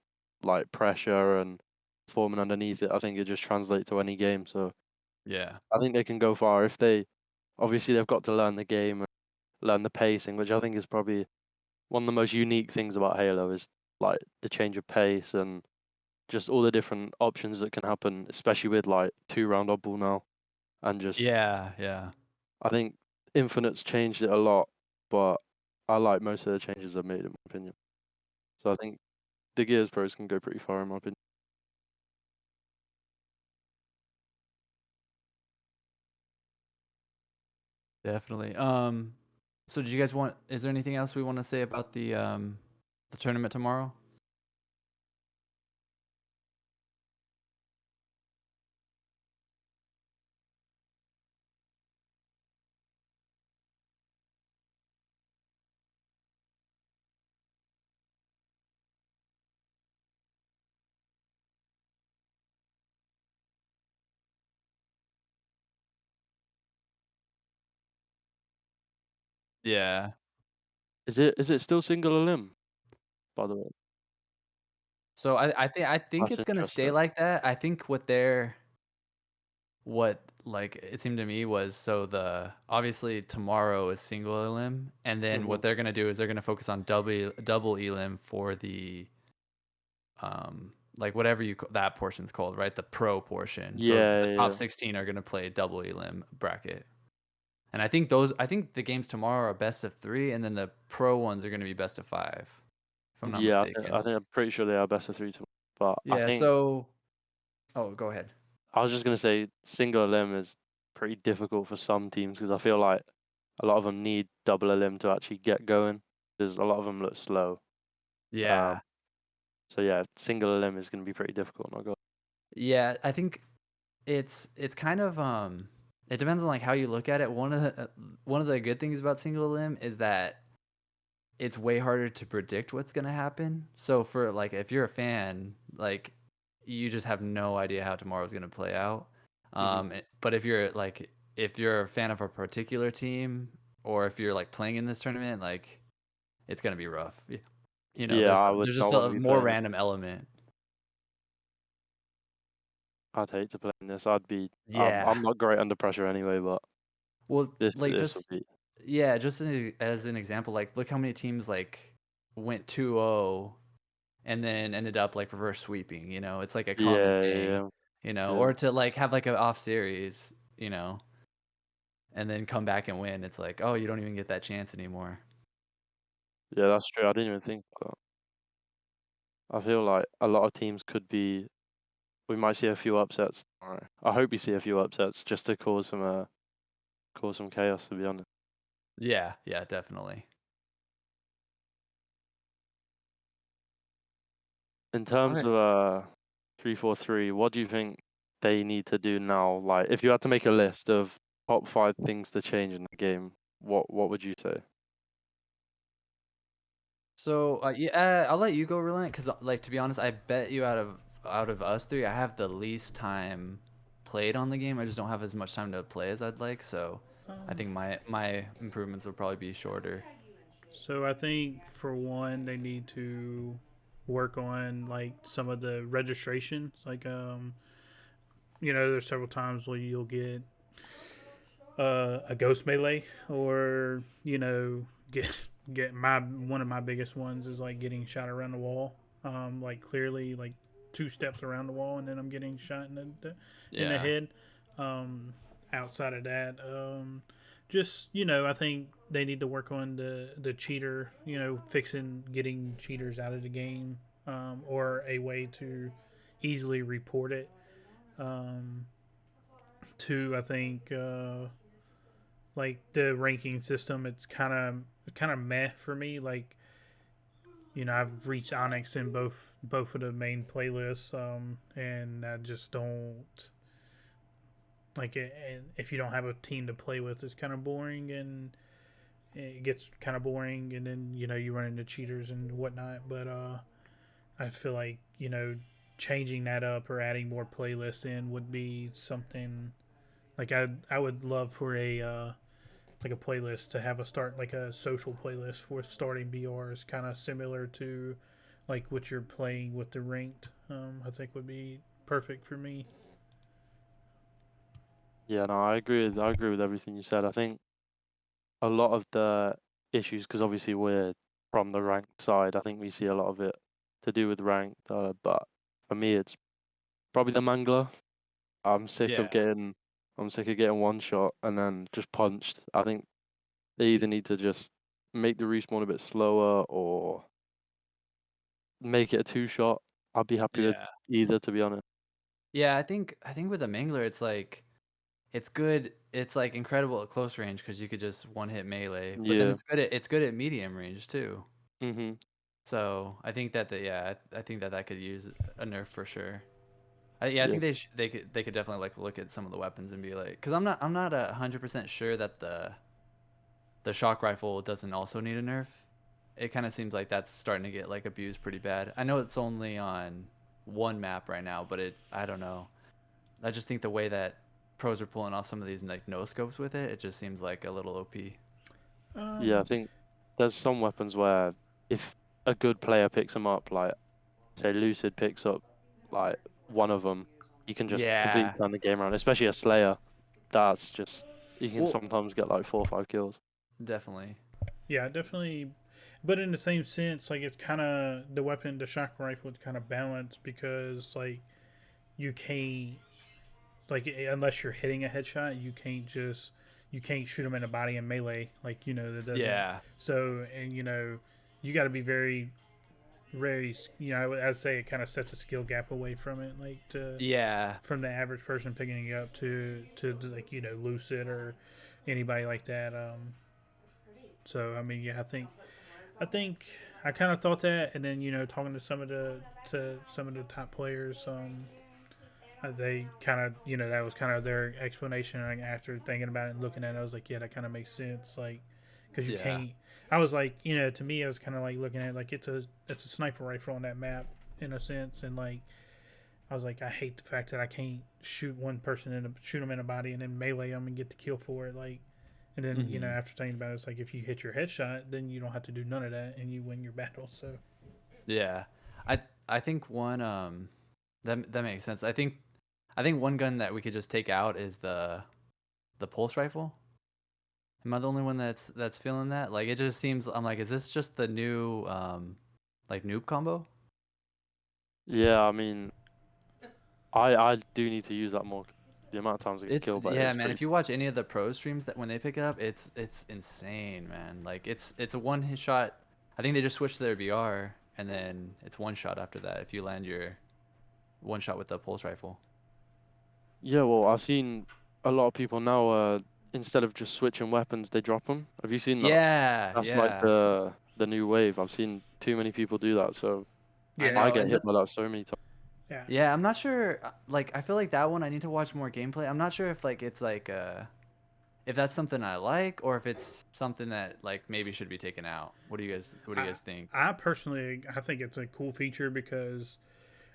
like pressure and performing underneath it, I think it just translates to any game. So Yeah, I think they can go far if they obviously they've got to learn the game and learn the pacing, which I think is probably one of the most unique things about Halo is like the change of pace and just all the different options that can happen, especially with like 2 round oddball now. And just yeah. I think Infinite's changed it a lot, but I like most of the changes they've made in my opinion. So I think the Gears pros can go pretty far in my opinion. Definitely. So do you guys want? Is there anything else we want to say about the tournament tomorrow? Yeah. Is it still single elim, by the way? So I think That's it's gonna stay interesting. like that. I think what like it seemed to me was, so the obviously tomorrow is single elim, and then Hmm. what they're gonna do is they're gonna focus on double elim for the like whatever that portion's called, right? The pro portion. So Yeah, the yeah, top yeah. 16 are gonna play double elim bracket. And I think the games tomorrow are best of 3, and then the pro ones are gonna be best of 5, if I'm not Yeah, I mistaken. think I'm pretty sure they are best of three tomorrow. But I Yeah, think so oh, go ahead. I was just gonna say single elim is pretty difficult for some teams because I feel like a lot of them need double elim to actually get going because a lot of them look slow. Um, Yeah. so yeah, single elim is gonna be pretty difficult. Not go. Yeah, I think it's kind of it depends on like how you look at it. One of the good things about single limb is that it's way harder to predict what's gonna happen. So for like if you're a fan, like you just have no idea how tomorrow's gonna play out. Hmm. But if you're a fan of a particular team or if you're like playing in this tournament, like it's gonna be rough. You know, Yeah, I would there's not just want to a be more playing it. random element. I'd hate to play in this. I'd be. Yeah. I'm not great under pressure anyway, but Well, like this would just be. yeah, just as an example, like look how many teams like went 2-0 and then ended up like reverse sweeping, you know? It's like a common Yeah, thing, yeah, you know, yeah, or to like have like an off series, you know, and then come back and win. It's like, oh, you don't even get that chance anymore. yeah. That's true. I didn't even think of that. I feel like a lot of teams could be. We might see a few upsets tomorrow. I hope we see a few upsets just to cause some chaos. To be honest. Yeah, yeah, definitely. In All terms right. of 3-4-3, what do you think they need to do now? Like, if you had to make a list of top 5 things to change in the game, what would you say? So, yeah, I'll let you go, Relent, because like to be honest, I bet you out of us three, I have the least time played on the game. I just don't have as much time to play as I'd like. So, I Um, think my improvements will probably be shorter. so I think for one, they need to work on like some of the registrations. Like, there's several times where you'll get a ghost melee, or get my one of my biggest ones is like getting shot around the wall. Like clearly like 2 steps around the wall, and then I'm getting shot in the Yeah, head. Um, Outside of that, just I think they need to work on the cheater. Fixing getting cheaters out of the game, or a way to easily report it. Um, Two, I think like the ranking system, it's kind of meh for me. Like I've reached Onyx in both of the main playlists, and I just don't like it. And if you don't have a team to play with, it's kind of boring, and it gets kind of boring. And then you run into cheaters and whatnot. But I feel like changing that up or adding more playlists in would be something like I would love for a like a playlist to have a start like a social playlist for starting BRs, kind of similar to like what you're playing with the ranked. I think would be perfect for me. Yeah, no, I agree with everything you said. I think a lot of the issues, because obviously we're from the ranked side, I think we see a lot of it to do with ranked. But for me, it's probably the mangler. I'm sick yeah, of getting, I'm sick of getting one shot and then just punched. I think they either need to just make the respawn a bit slower or make it a 2 shot. I'd be happy with yeah, either, to be honest. yeah. I think with the Mangler, it's like it's good. It's like incredible at close range because you could just one hit melee, but then Yeah. it's good at medium range too. Mhm. So I think that I think that that could use a nerf for sure. I think Yes. they could definitely like look at some of the weapons and be like, because I'm not 100% sure that the shock rifle doesn't also need a nerf. It kind of seems like that's starting to get like abused pretty bad. I know it's only on one map right now, but I don't know. I just think the way that pros are pulling off some of these like no scopes with it, it just seems like a little OP. Yeah, I Um, think there's some weapons where if a good player picks them up, like say Lucid picks up like one of them, you can just completely Yeah. turn the game around. Especially a Slayer, that's just you can Well, sometimes get like 4 or 5 kills. definitely. yeah, definitely. But in the same sense, like it's kind of the weapon, the shock rifle is kind of balanced because like you can't like unless you're hitting a headshot, you can't shoot them in the body in melee. Like that doesn't. Yeah. So and you got to be very I'd say it kind of sets a skill gap away from it, like to Yeah. from the average person picking it up to like Lucid or anybody like that. So I mean, yeah, I think I kind of thought that, and then talking to some of the top players, they kind of that was kind of their explanation. Like, after thinking about it and looking at it, I was like, yeah, that kind of makes sense. Like, because you Yeah. can't. I was like, to me, I was kind of like looking at it like it's a sniper rifle on that map in a sense, and like I was like, I hate the fact that I can't shoot one person and shoot them in a body and then melee them and get the kill for it. Like, and then Hmm. after thinking about it, it's like if you hit your headshot, then you don't have to do none of that and you win your battle. So Yeah. I I think one that makes sense. I think one gun that we could just take out is the pulse rifle. Am I the only one that's feeling that? Like it just seems I'm like, is this just the new like noob combo? Yeah, I mean, I do need to use that more. The amount of times I get It's killed by it yeah, is man. pretty. If you watch any of the pro streams that when they pick it up, it's insane, man. Like it's a one hit shot. I think they just switched to their VR and then it's one shot after that if you land your one shot with the pulse rifle. Yeah, well, I've seen a lot of people now. Instead of just switching weapons, they drop them. Have you seen that? Yeah, That's like yeah. the new wave. I've seen too many people do that, so I yeah, I know. get And hit by that so many times. yeah. yeah, I'm not sure like I feel like that one I need to watch more gameplay. I'm not sure if like it's like if that's something I like or if it's something that like maybe should be taken out. What do you guys think? I personally, I think it's a cool feature because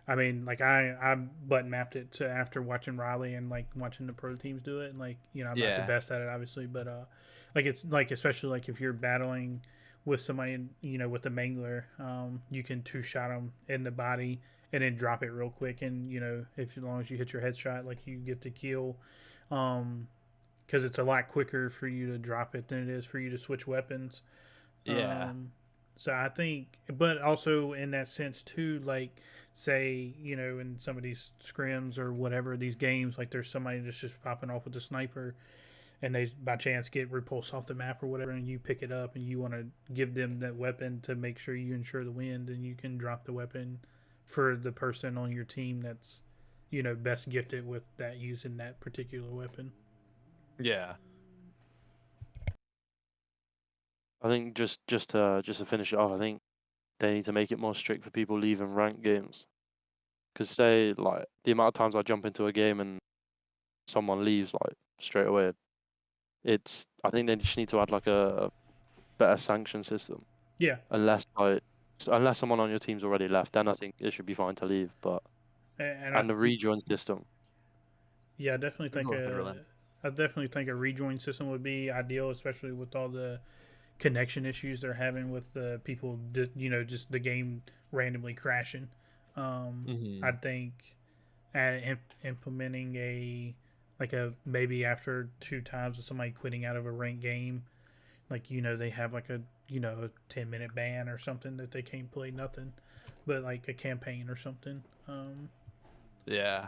I mean, like I button mapped it to after watching Riley and like watching the pro teams do it, and like I'm not the Yeah. best at it obviously, but like it's like especially like if you're battling with somebody, with the mangler, you can two shot them in the body and then drop it real quick, and if as long as you hit your headshot, like you get the kill, um, because it's a lot quicker for you to drop it than it is for you to switch weapons. Yeah. So I think, but also in that sense too, like say in some of these scrims or whatever these games, like there's somebody that's just popping off with a sniper, and they by chance get repulsed off the map or whatever, and you pick it up and you want to give them that weapon to make sure you ensure the win, then you can drop the weapon for the person on your team that's best gifted with that using that particular weapon. Yeah. I think just to finish it off, I think they need to make it more strict for people leaving ranked games. Because say like the amount of times I jump into a game and someone leaves like straight away, I think they just need to add like a better sanction system. Yeah, Unless someone on your team's already left, then I think it should be fine to leave. But and and the rejoin system. yeah, I definitely We think go with it, Roland. a rejoin system would be ideal, especially with all the connection issues they're having with people. Just the game randomly crashing. I Hmm. think implementing a maybe after two times of somebody quitting out of a ranked game, like they have like a 10-minute ban or something that they can't play nothing, but like a campaign or something. Yeah.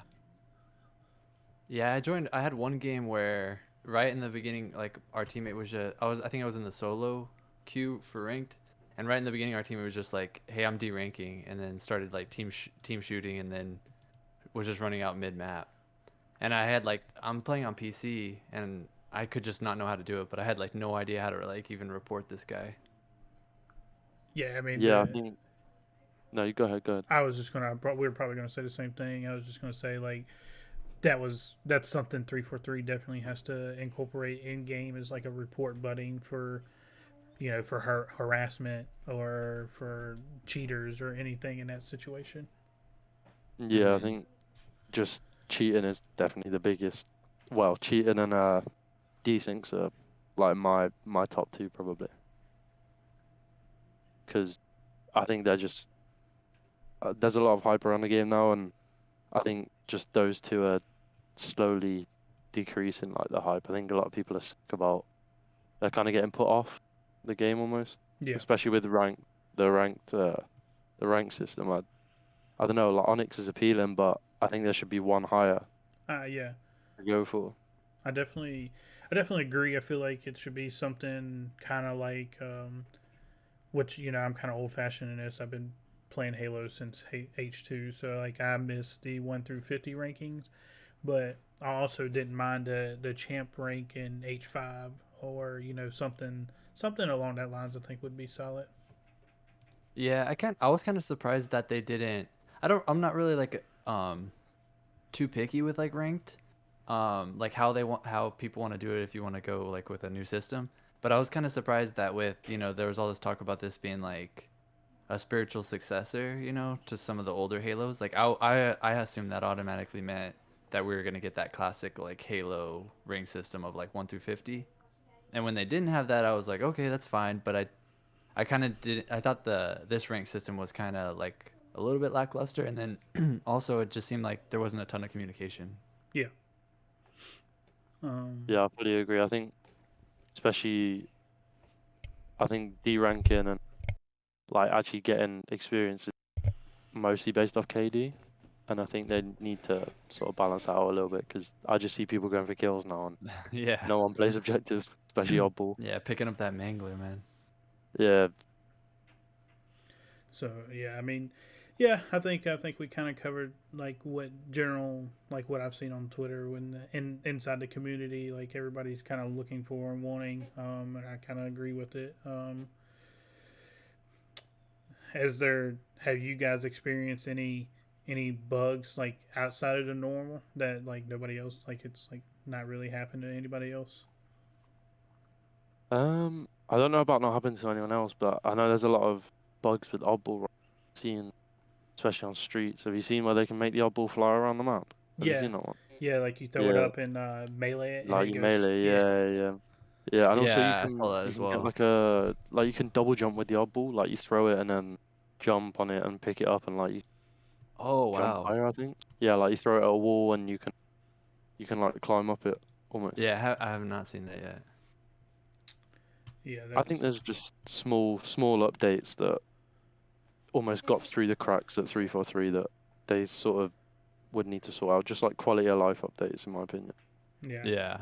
Yeah, I had one game where right in the beginning, like our teammate was just, I think I was in the solo queue for ranked, and right in the beginning, our teammate was just like, "Hey, I'm deranking," and then started like team shooting, and then was just running out mid map. And I had like, I'm playing on PC, and I could just not know how to do it, but I had like no idea how to like even report this guy. Yeah, I mean Yeah, I the think no, you go ahead, go ahead. I was just gonna we were probably gonna say the same thing. I was just gonna say like that's something 343 definitely has to incorporate in game is like a report butting for for harassment or for cheaters or anything in that situation. Yeah, I Hmm. think just cheating is definitely the biggest. Well, cheating and desyncs are like my top two probably because I think they're just there's a lot of hype around the game now, and I think just those two are slowly decreasing like the hype. I think a lot of people are sick about they're kind of getting put off the game almost, Yeah. especially with the ranked the rank system. I don't know, like Onyx is appealing, but I think there should be one higher Yeah. to go for. I definitely, I definitely agree. I feel like it should be something kind of like, which I'm kind of old fashioned in this. I've been playing Halo since H2, so like I missed the 1 through 50 rankings, but I also didn't mind the champ rank in H5 or something along that lines. I think would be solid. Yeah, I was kind of surprised that they didn't. I'm not really like too picky with like ranked, like how people want to do it if you want to go like with a new system. But I was kind of surprised that with, there was all this talk about this being like a spiritual successor, to some of the older Halos. Like I assumed that automatically meant that we were gonna get that classic like Halo ring system of like 1 through 50. And when they didn't have that, I was like, okay, that's fine. But I kind of did. I thought this rank system was kind of like a little bit lackluster, and then also it just seemed like there wasn't a ton of communication. Yeah. Yeah, I fully agree. I think, especially, I think D ranking and like actually getting experience is mostly based off KD, and I think they need to sort of balance that out a little bit because I just see people going for kills now, and Yeah. no one plays objectives, especially oddball. Yeah, picking up that mangler, man. Yeah, So yeah, I mean, yeah, I think we kind of covered like what general like what I've seen on Twitter when inside the community, like everybody's kind of looking for and wanting, and I kind of agree with it. Have you guys experienced any bugs like outside of the normal that like nobody else like it's like not really happened to anybody else? I don't know about not happening to anyone else, but I know there's a lot of bugs with oddball. Seeing, especially on streets. Have you seen where they can make the oddball fly around the map? Have you Yeah, seen that one? yeah, like you throw it Yeah, up and melee it and like it you goes. melee. Yeah, Yeah, and also Yeah, I saw that you as can get well. like you can double jump with the oddball. Like you throw it and then jump on it and pick it up and like you Oh jump wow. higher. I think. Yeah, like you throw it at a wall and you can like climb up it almost. Yeah, I have not seen that yet. yeah, I think that's there's just small updates that almost got through the cracks at 343 that they sort of would need to sort out, just like quality of life updates, in my opinion. yeah. Yeah.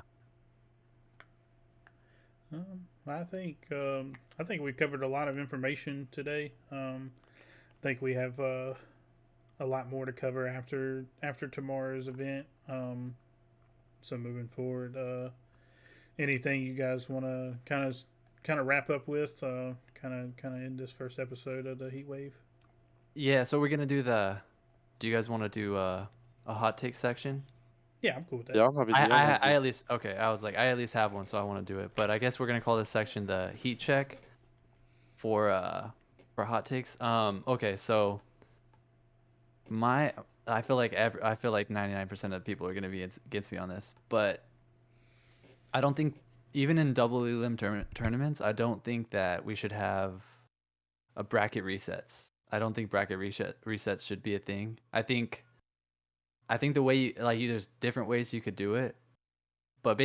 I think we covered a lot of information today. I think we have a lot more to cover after tomorrow's event. So moving forward, anything you guys want to kind of wrap up with? Kind of end this first episode of the Heat Wave. Yeah, so we're gonna do you guys want to do a hot take section? Yeah, I'm cool with that. Yeah, I'm happy to. I'm happy I to. at least okay. I was like, I at least have one, so I want to do it. But I guess we're gonna call this section the heat check for hot takes. Okay, so my I feel like 99% of the people are gonna be against me on this, but I don't think even in double elim tournaments, I don't think that we should have a bracket resets. I don't think bracket resets should be a thing. I think the way there's different ways you could do it, but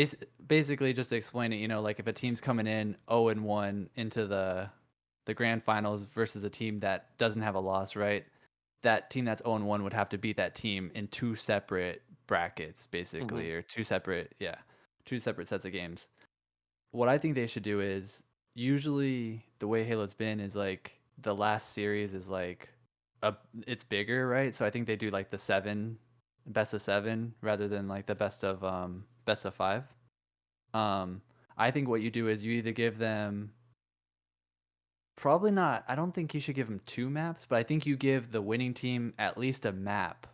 basically just to explain it, like if a team's coming in 0-1 into the grand finals versus a team that doesn't have a loss, right? That team that's 0-1 would have to beat that team in two separate brackets, basically, or two separate sets of games. What I think they should do is usually the way Halo's been is like the last series is like it's bigger, right? So I think they do like the best of 7 rather than like the best of 5. Um, I think what you do is you either give them probably not. I don't think you should give them 2 maps, but I think you give the winning team at least a map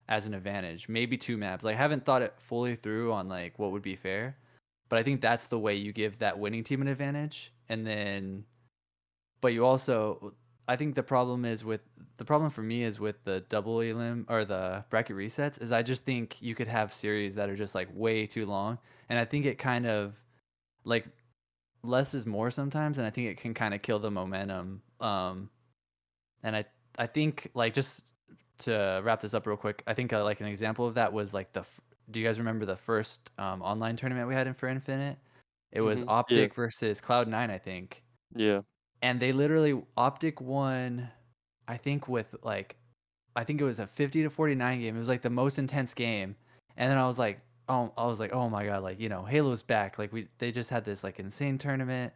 as an advantage, maybe 2 maps. Like I haven't thought it fully through on like what would be fair, but I think that's the way you give that winning team an advantage. And then, but you also, I think the problem for me is with the double elim or the bracket resets is I just think you could have series that are just like way too long, and I think it kind of like less is more sometimes, and I think it can kind of kill the momentum. And I think like just to wrap this up real quick, I think like an example of that was like do you guys remember the first online tournament we had in for Infinite? It was Yeah, Optic versus Cloud9, I think. yeah. And they literally Optic won, I think with like I think it was a 50-49 game. It was like the most intense game. And then I was like, oh my god, like Halo's back. Like they just had this like insane tournament,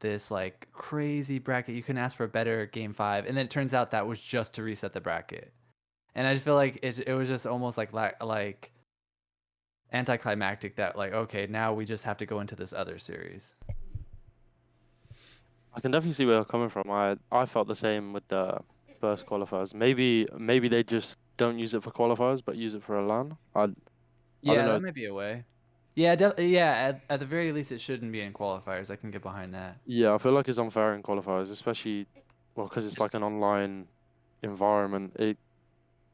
this like crazy bracket. You couldn't ask for a better game 5. And then it turns out that was just to reset the bracket. And I just feel like it was just almost like anticlimactic that like okay, now we just have to go into this other series. I can definitely see where you're coming from. I felt the same with the first qualifiers. Maybe they just don't use it for qualifiers, but use it for a LAN. I don't Yeah, know. that might be a way. Yeah, at the very least, it shouldn't be in qualifiers. I can get behind that. Yeah, I feel like it's unfair in qualifiers, especially well because it's like an online environment.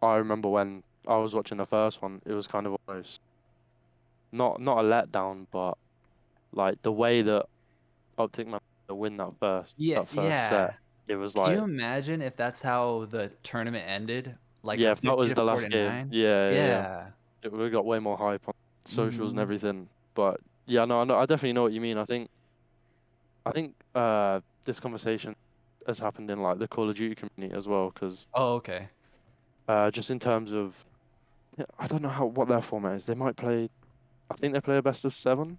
I remember when I was watching the first one, it was kind of almost not a letdown, but like the way that Optic managed to win Yeah, that first set, yeah. it was Can you like imagine if that's how the tournament ended? Like a yeah, if that 50 was to the last game, 49? yeah. Yeah. We got way more hype on socials and Hmm. everything. But yeah, no, I definitely know what you mean. I think this conversation has happened in like the Call of Duty community as well, because Oh, okay. just in terms of yeah, I don't know what their format is. They might play. I think they play a best of seven,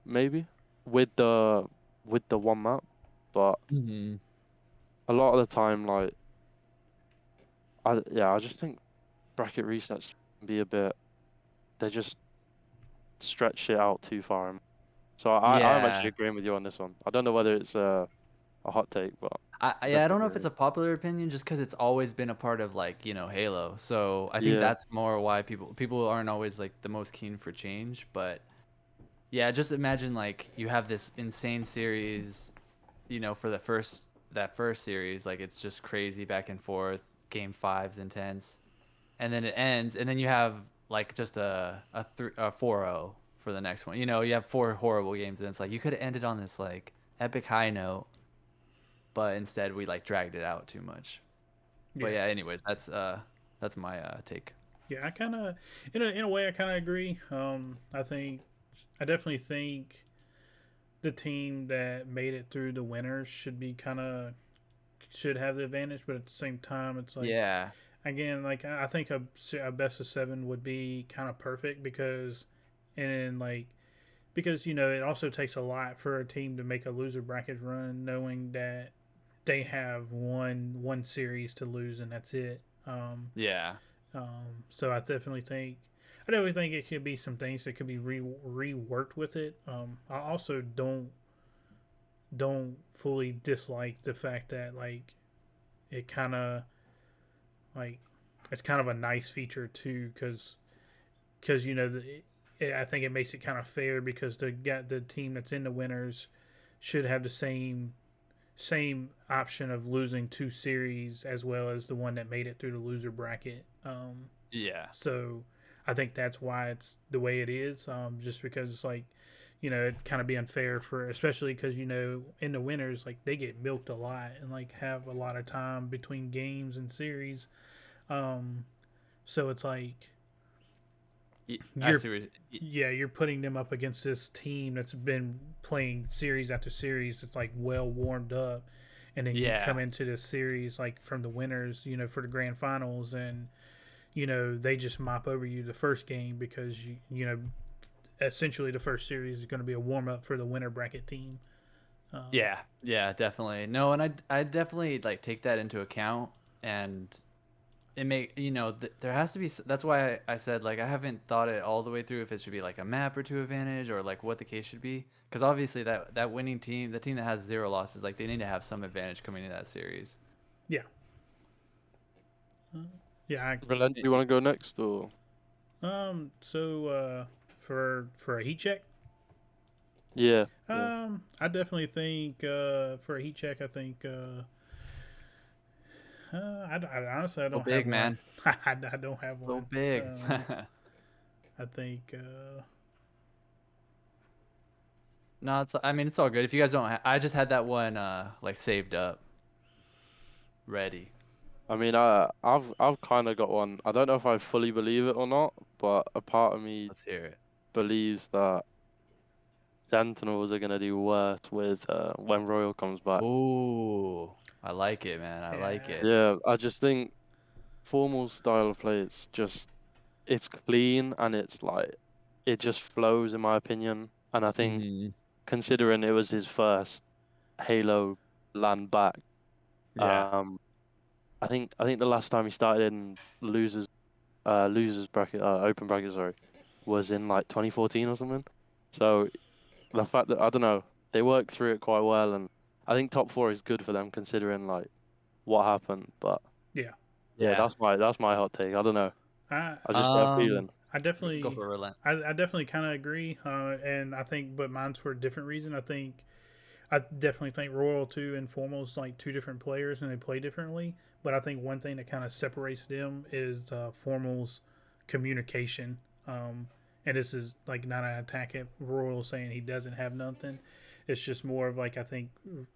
maybe with the one map. But Hmm. a lot of the time, like I just think bracket resets can be a bit. They just stretch it out too far. So I'm actually Yeah. agreeing with you on this one. I don't know whether it's a hot take, but I Yeah, I don't definitely know agree if with it's you. a popular opinion just because it's always been a part of like, Halo. So I think Yeah, that's more why people aren't always like the most keen for change. But yeah, just imagine like you have this insane series, for that first series, like it's just crazy back and forth, game five's intense, and then it ends, and then you have like just a 4-0 for the next one. You have four horrible games, and it's like you could have ended on this like epic high note, but instead we like dragged it out too much. But Yeah, yeah, anyways, that's my take. yeah. I kind of, in a way, I kind of agree. I definitely think the team that made it through the winners should have the advantage, but at the same time, it's like Yeah, again, like I think a best of seven would be kind of perfect and like because it also takes a lot for a team to make a loser bracket run, knowing that they have one series to lose and that's it. yeah, So I definitely think it could be some things that could be reworked with it. I also don't fully dislike the fact that like it kind of like it's kind of a nice feature too because I think it makes it kind of fair because the team that's in the winners should have the same option of losing two series as well as the one that made it through the loser bracket. yeah, So I think that's why it's the way it is. Just because it's like, it kind of be unfair for, especially because in the winners like they get milked a lot and like have a lot of time between games and series. Um, so it's like I you're see what. yeah, you're putting them up against this team that's been playing series after series. It's like well warmed up, and then you come Yeah, into this series like from the winners, for the grand finals, and they just mop over you the first game because essentially the first series is going to be a warm up for the winner bracket team. Um, yeah, definitely. No, and I definitely like take that into account, and it make there has to be that's why I said like I haven't thought it all the way through if it should be like a map or two advantage or like what the case should be, because obviously that winning team, the team that has zero losses, like they need to have some advantage coming into that series. yeah, uh, yeah. Relent, do you want to go next or So for a heat check, yeah, yeah. I definitely think for a heat check, I think honestly I So don't have big, one. man. I don't have So one. big. I think No, I mean it's all good if you guys don't I just had that one like saved up, ready. I mean, I've kind of got one. I don't know if I fully believe it or not, but a part of me Let's hear it. believes that Sentinels are gonna do worse with when Royal comes back. Ooh, I like it, man. I like yeah, it. Yeah, I just think formal style of play. It's clean and it's like it just flows in my opinion. And I think Hmm. considering it was his first Halo land back, Yeah. um, I think the last time he started in losers bracket, open bracket, sorry, was in like 2014 or something. So the fact that I don't know, they worked through it quite well, and I think top four is good for them considering like what happened. But yeah. yeah, Yeah. that's my hot take. I don't know. I I just got a Um, feeling. I Go definitely, for relent. I definitely kind of agree, and I think, but mine's for a different reason. I definitely think Royal Two and Formal's like two different players, and they play differently. But I think one thing that kind of separates them is Formal's communication. And this is like not an attack at Royal saying he doesn't have nothing. It's just more of like I think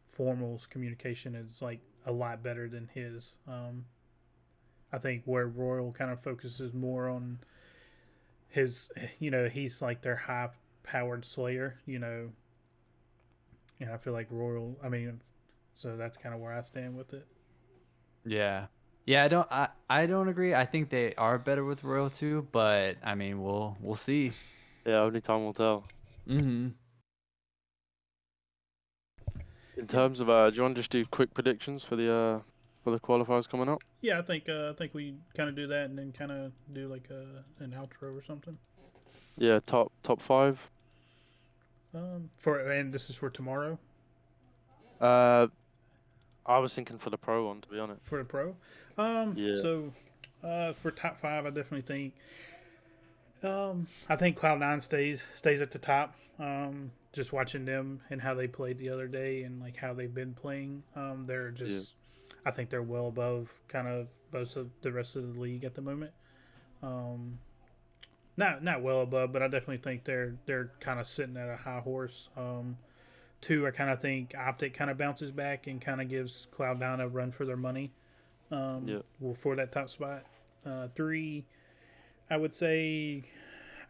Formal's communication is like a lot better than his. I think where Royal kind of focuses more on his, he's like their high powered slayer, I feel like Royal, I mean, so that's kind of where I stand with it. Yeah. Yeah, I don't agree. I think they are better with Royal too, but I mean, we'll see. Yeah, only time will tell. Mhm. In Yeah, terms of do you want to just do quick predictions for the qualifiers coming up? yeah, I think we kind of do that and then kind of do like an outro or something. Yeah, top five. And this is for tomorrow Uh, I was thinking for the pro one, to be honest. for the pro. Yeah, So for top five, I definitely think I think Cloud9 stays at the top. Just watching them and how they played the other day and like how they've been playing, they're yeah, just I think they're well above kind of most of the rest of the league at the moment. Um, not well above, but I definitely think they're kind of sitting at a high horse. Two, I kind of think Optic kind of bounces back and kind of gives Cloud9 a run for their money. yeah, For that top spot. Three, I would say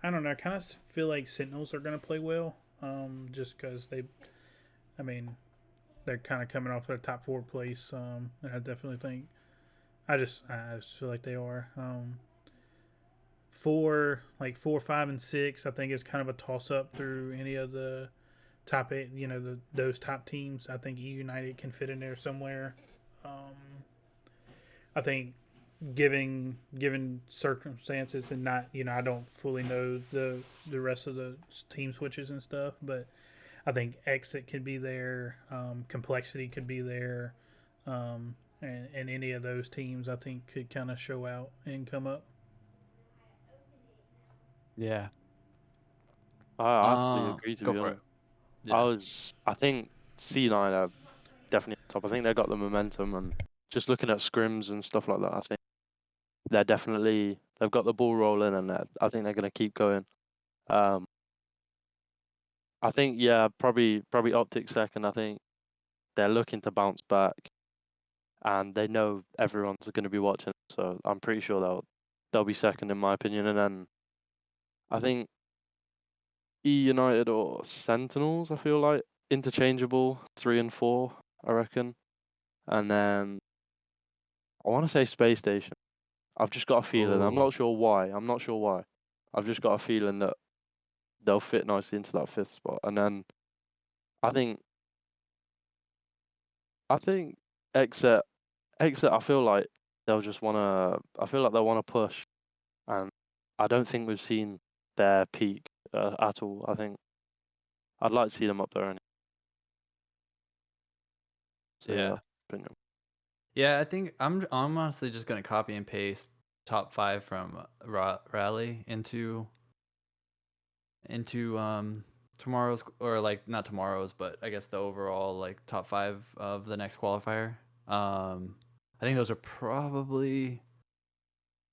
I don't know. I kind of feel like Sentinels are going to play well, just because I mean, they're kind of coming off a top four place, and I definitely think I just feel like they are. Four, 5, and 6, I think is kind of a toss up through any of the top eight. Those top teams. I think E United can fit in there somewhere. Um, I think given circumstances and not I don't fully know the rest of the team switches and stuff, but I think exit could be there, complexity could be there, and any of those teams I think could kind of show out and come up. Yeah. I fully agree, to Go be for it. honest. Yeah. I think C9 are definitely on top. I think they got the momentum, and just looking at scrims and stuff like that, I think they've got the ball rolling, and I think they're gonna keep going. Um, I think yeah, probably Optic second. I think they're looking to bounce back, and they know everyone's going to be watching, so I'm pretty sure they'll be second in my opinion. And then I think E United or Sentinels, I feel like interchangeable 3 and 4, I reckon. And then I want to say Space Station. I've just got a feeling. I'm Oh. not sure why. I'm not sure why. I've just got a feeling that they'll fit nicely into that fifth spot. And then I think I think exit exit. I feel like they'll just wanna. I feel like they'll wanna push, and I don't think we've seen their peak at all. I think I'd like to see them up there. So yeah, Yeah. that's my opinion. Yeah, I think I'm honestly just gonna copy and paste top five from Rally into tomorrow's, or like not tomorrow's, but I guess the overall like top five of the next qualifier. I think those are probably,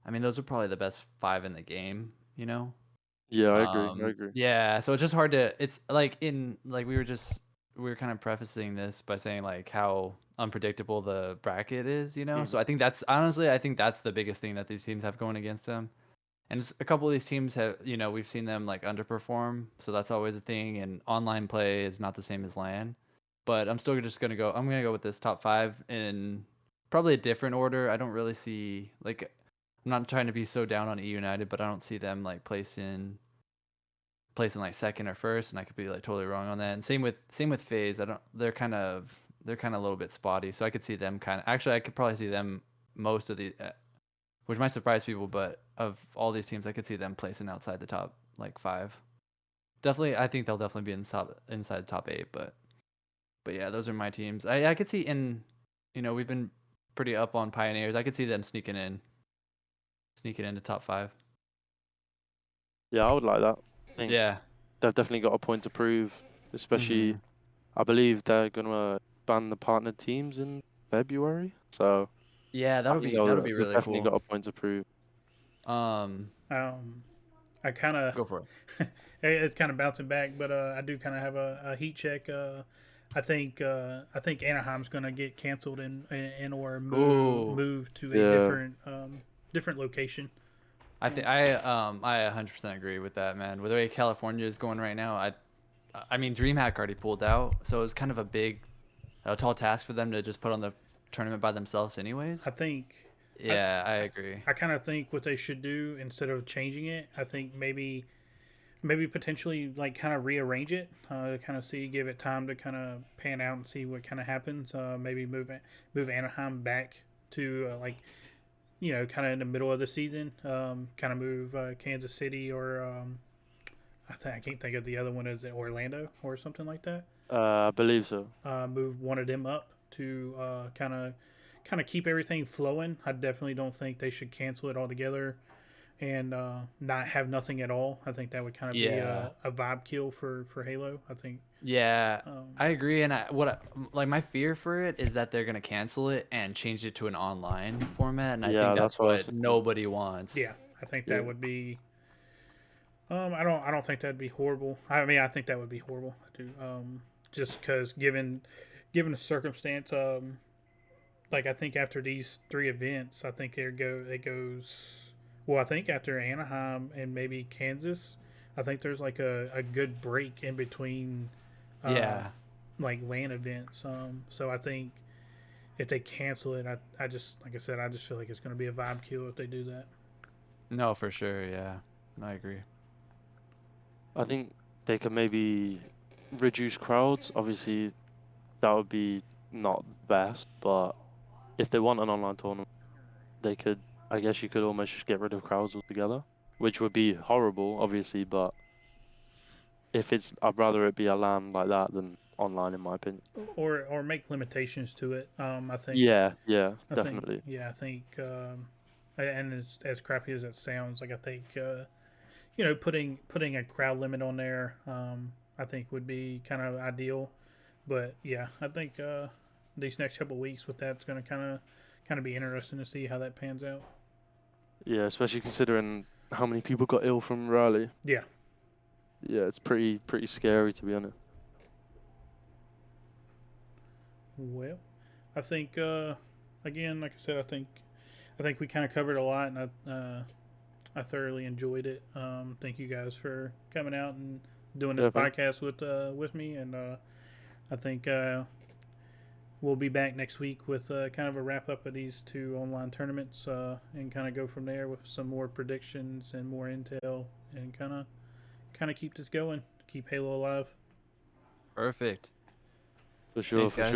I mean, those are probably the best five in the game, you know? Yeah, I agree. I agree. Yeah, so it's just hard to, it's like in, like we were kind of prefacing this by saying like how unpredictable the bracket is, you know? Mhm. So I think that's, honestly, I think that's the biggest thing that these teams have going against them. And a couple of these teams have, we've seen them like underperform, so that's always a thing. And online play is not the same as LAN, but I'm still just gonna go. I'm gonna go with this top five in probably a different order. I don't really see like, I'm not trying to be so down on E United, but I don't see them like placing like second or first, and I could be like totally wrong on that. And same with FaZe. I don't. They're kind of a little bit spotty, so I could see them kind of. Actually, I could probably see them most of the which might surprise people, but of all these teams, I could see them placing outside the top like five. Definitely, I think they'll definitely be inside the top eight. But yeah, those are my teams. I could see we've been pretty up on Pioneers. I could see them sneaking into top five. Yeah, I would like that. I think Yeah. they've definitely got a point to prove, especially Mhm. I believe they're gonna ban the partner teams in February. So Yeah, I that'll think be that'll be they've really definitely cool. got a point to prove. Um, I kind of go for it. it's kind of bouncing back, but I do kind of have a heat check. I think Anaheim's going to get canceled and or Ooh, move to a Yeah, different location. I think I 100% agree with that, man. With the way California is going right now, I mean DreamHack already pulled out, so it's kind of a tall task for them to just put on the tournament by themselves, I anyways. think I Yeah, I agree. I kind of think what they should do instead of changing it, I think maybe potentially like kind of rearrange it, kind of see, give it time to kind of pan out and see what kind of happens. Maybe move Anaheim back to like kind of in the middle of the season. Kind of move Kansas City or I can't think of the other one. Is it Orlando or something like that? I believe so. Move one of them up to kind of keep everything flowing. I definitely don't think they should cancel it altogether and not have nothing at all. I think that would kind of be Yeah, a vibe kill for Halo. I think. yeah, Um, I agree. And like my fear for it is that they're gonna cancel it and change it to an online format, and I think Yeah, that's that's what I was what thinking. nobody wants. yeah, I think that Yeah, would be. I don't think that'd be horrible. I mean, I think that would be horrible. I do. Just because given the circumstance, like I think after these three events, I think it goes. Well, I think after Anaheim and maybe Kansas, I think there's like a good break in between, uh, Yeah, like LAN events. So I think if they cancel it, I just like I said, I just feel like it's going to be a vibe kill if they do that. no, for sure. Yeah, I agree. I think they could maybe reduce crowds. Obviously, that would be not the best, but if they want an online tournament, they could. I guess you could almost just get rid of crowds altogether, which would be horrible, obviously. But if it's, I'd rather it be a LAN like that than online, in my opinion. Or make limitations to it. Yeah, yeah, I think definitely. yeah, I think and as crappy as it sounds, like I think putting a crowd limit on there, I think would be kind of ideal. But yeah, I think these next couple of weeks with that's going to kind of be interesting to see how that pans out. Yeah, especially considering how many people got ill from Raleigh. Yeah. Yeah, it's pretty scary to be honest. Well, I think again, like I said, I think we kind of covered a lot, and I thoroughly enjoyed it. Thank you guys for coming out and doing this Yeah, thank. podcast with me, and I think we'll be back next week with kind of a wrap up of these two online tournaments and kind of go from there with some more predictions and more intel and kind of keep this going, keep Halo alive. Perfect. For sure, Thanks, for sure. guys.